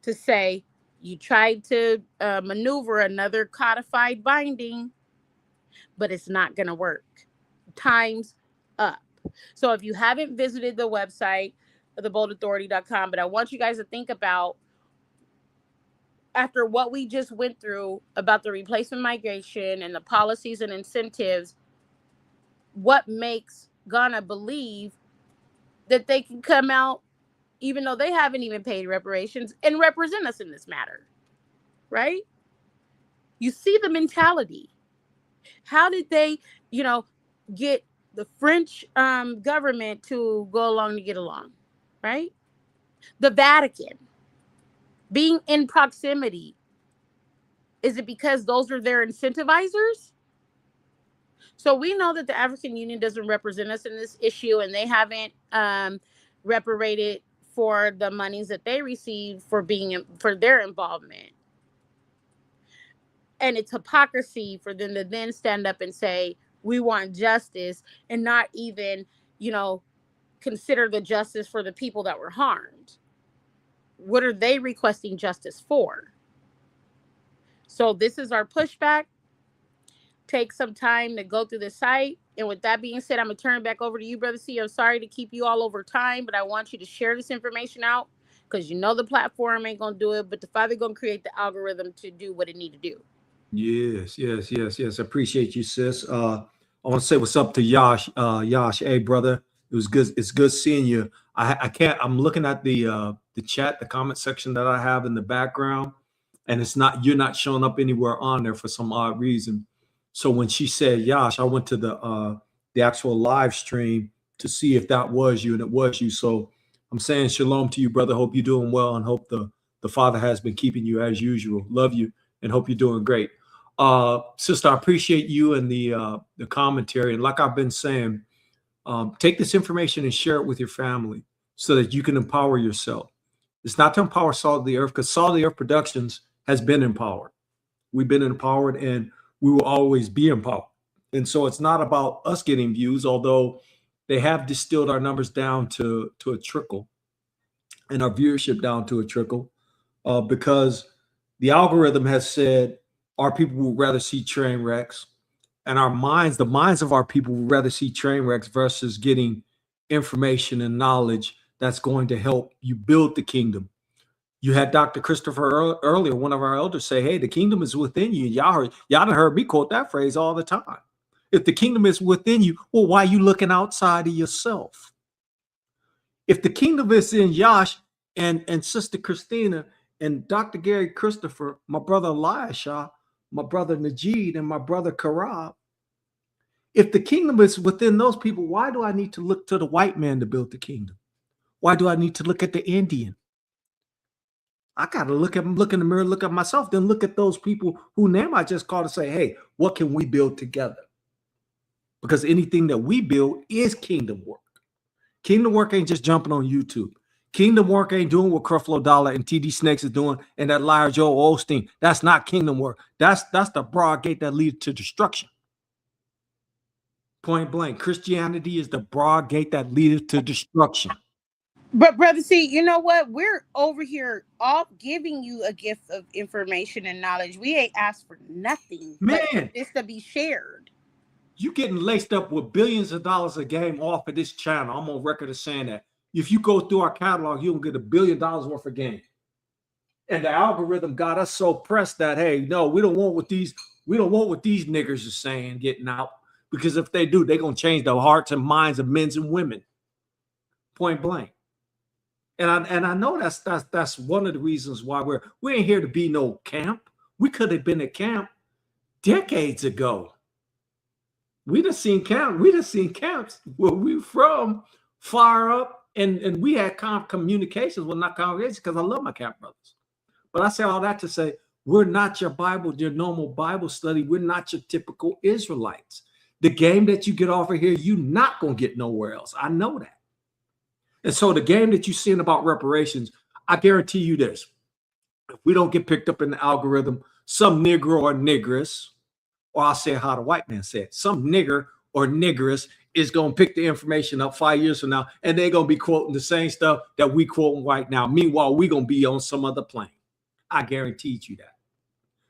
Speaker 2: To say you tried to maneuver another codified binding, but it's not going to work. Time's up. So if you haven't visited the website, theboldauthority.com, but I want you guys to think about, after what we just went through about the replacement migration and the policies and incentives, what makes Ghana believe that they can come out, even though they haven't even paid reparations, and represent us in this matter, right? You see the mentality. How did they, get the French government to go along to get along, right? The Vatican being in proximity. Is it because those are their incentivizers? So we know that the African Union doesn't represent us in this issue, and they haven't reparated for the monies that they received for their involvement. And it's hypocrisy for them to then stand up and say, we want justice, and not even, consider the justice for the people that were harmed. What are they requesting justice for? So this is our pushback. Take some time to go through the site. And with that being said, I'm going to turn it back over to you, Brother C. I'm sorry to keep you all over time, but I want you to share this information out, because the platform ain't going to do it, but the Father going to create the algorithm to do what it need to do.
Speaker 1: Yes, yes, yes, yes. I appreciate you, sis. I want to say what's up to Yash. Yash, hey brother, it was good. It's good seeing you. I can't. I'm looking at the chat, the comment section that I have in the background, and it's not. You're not showing up anywhere on there for some odd reason. So when she said Yash, I went to the actual live stream to see if that was you, and it was you. So I'm saying shalom to you, brother. Hope you're doing well, and hope the Father has been keeping you as usual. Love you, and hope you're doing great. Sister, I appreciate you and the commentary. And like I've been saying, take this information and share it with your family so that you can empower yourself. It's not to empower Salt of the Earth, because Salt of the Earth Productions has been empowered. We've been empowered, and we will always be empowered. And so it's not about us getting views, although they have distilled our numbers down to a trickle and our viewership down to a trickle, because the algorithm has said our people would rather see train wrecks, and our minds, the minds of our people, would rather see train wrecks versus getting information and knowledge that's going to help you build the kingdom. You had Dr. Christopher earlier, one of our elders, say, "Hey, the kingdom is within you." Y'all done heard me quote that phrase all the time. If the kingdom is within you, well, why are you looking outside of yourself? If the kingdom is in Yash and Sister Christina and Dr. Gary Christopher, my brother Elisha, my brother Najid, and my brother Karab, if the kingdom is within those people, why do I need to look to the white man to build the kingdom? Why do I need to look at the Indian? I got to look in the mirror, look at myself, then look at those people who name I just called to say, hey, what can we build together? Because anything that we build is kingdom work. Kingdom work ain't just jumping on YouTube. Kingdom work ain't doing what Creflo Dollar and TD Snakes is doing and that liar Joel Osteen. That's not kingdom work. That's the broad gate that leads to destruction. Point blank. Christianity is the broad gate that leads to destruction.
Speaker 2: But brother, see, you know what? We're over here all giving you a gift of information and knowledge. We ain't asked for nothing,
Speaker 1: man,
Speaker 2: but this to be shared.
Speaker 1: You getting laced up with billions of dollars a game off of this channel. I'm on record of saying that. If you go through our catalog, you'll get $1 billion worth of game. And the algorithm got us so pressed that, hey, no, we don't want what these niggers are saying getting out. Because if they do, they're gonna change the hearts and minds of men and women. Point blank. And I know that's one of the reasons why we ain't here to be no camp. We could have been a camp decades ago. We done seen camps where we from fire up, and we had communications. Well, not congregations, because I love my camp brothers. But I say all that to say we're not your normal Bible study. We're not your typical Israelites. The game that you get off of here, you're not gonna get nowhere else. I know that. And so the game that you're seeing about reparations, I guarantee you this: if we don't get picked up in the algorithm, some nigger or nigress, or I'll say how the white man said, some nigger or niggeress is going to pick the information up 5 years from now, and they're going to be quoting the same stuff that we quoting right now. Meanwhile, we're going to be on some other plane. I guaranteed you that.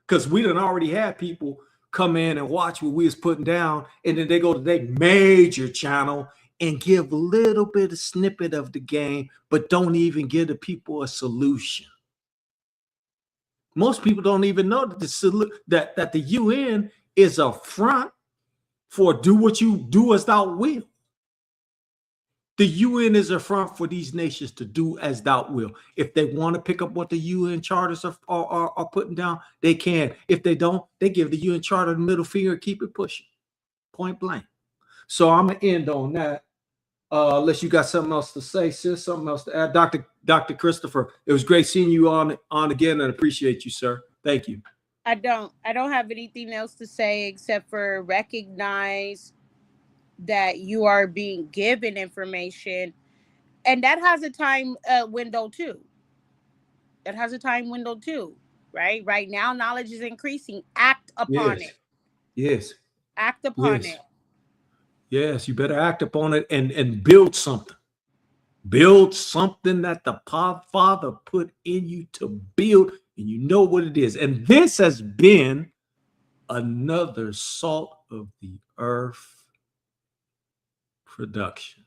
Speaker 1: Because we done already had people come in and watch what we was putting down, and then they go to their major channel and give a little bit of snippet of the game, but don't even give the people a solution. Most people don't even know that the UN is a front for do what you do as thou will. The UN is a front for these nations to do as thou will. If they want to pick up what the UN charters are putting down, they can. If they don't, they give the UN charter the middle finger and keep it pushing. Point blank. So I'm going to end on that. Unless you got something else to say, sis, something else to add. Dr. Christopher, it was great seeing you on again, and appreciate you, sir. Thank you.
Speaker 2: I don't have anything else to say except for recognize that you are being given information, and that has a time window too. That has a time window too, right? Right now, knowledge is increasing. Act upon it.
Speaker 1: Yes.
Speaker 2: Act upon it.
Speaker 1: Yes, you better act upon it and build something. Build something that the Father put in you to build, and you know what it is. And this has been another Salt of the Earth production.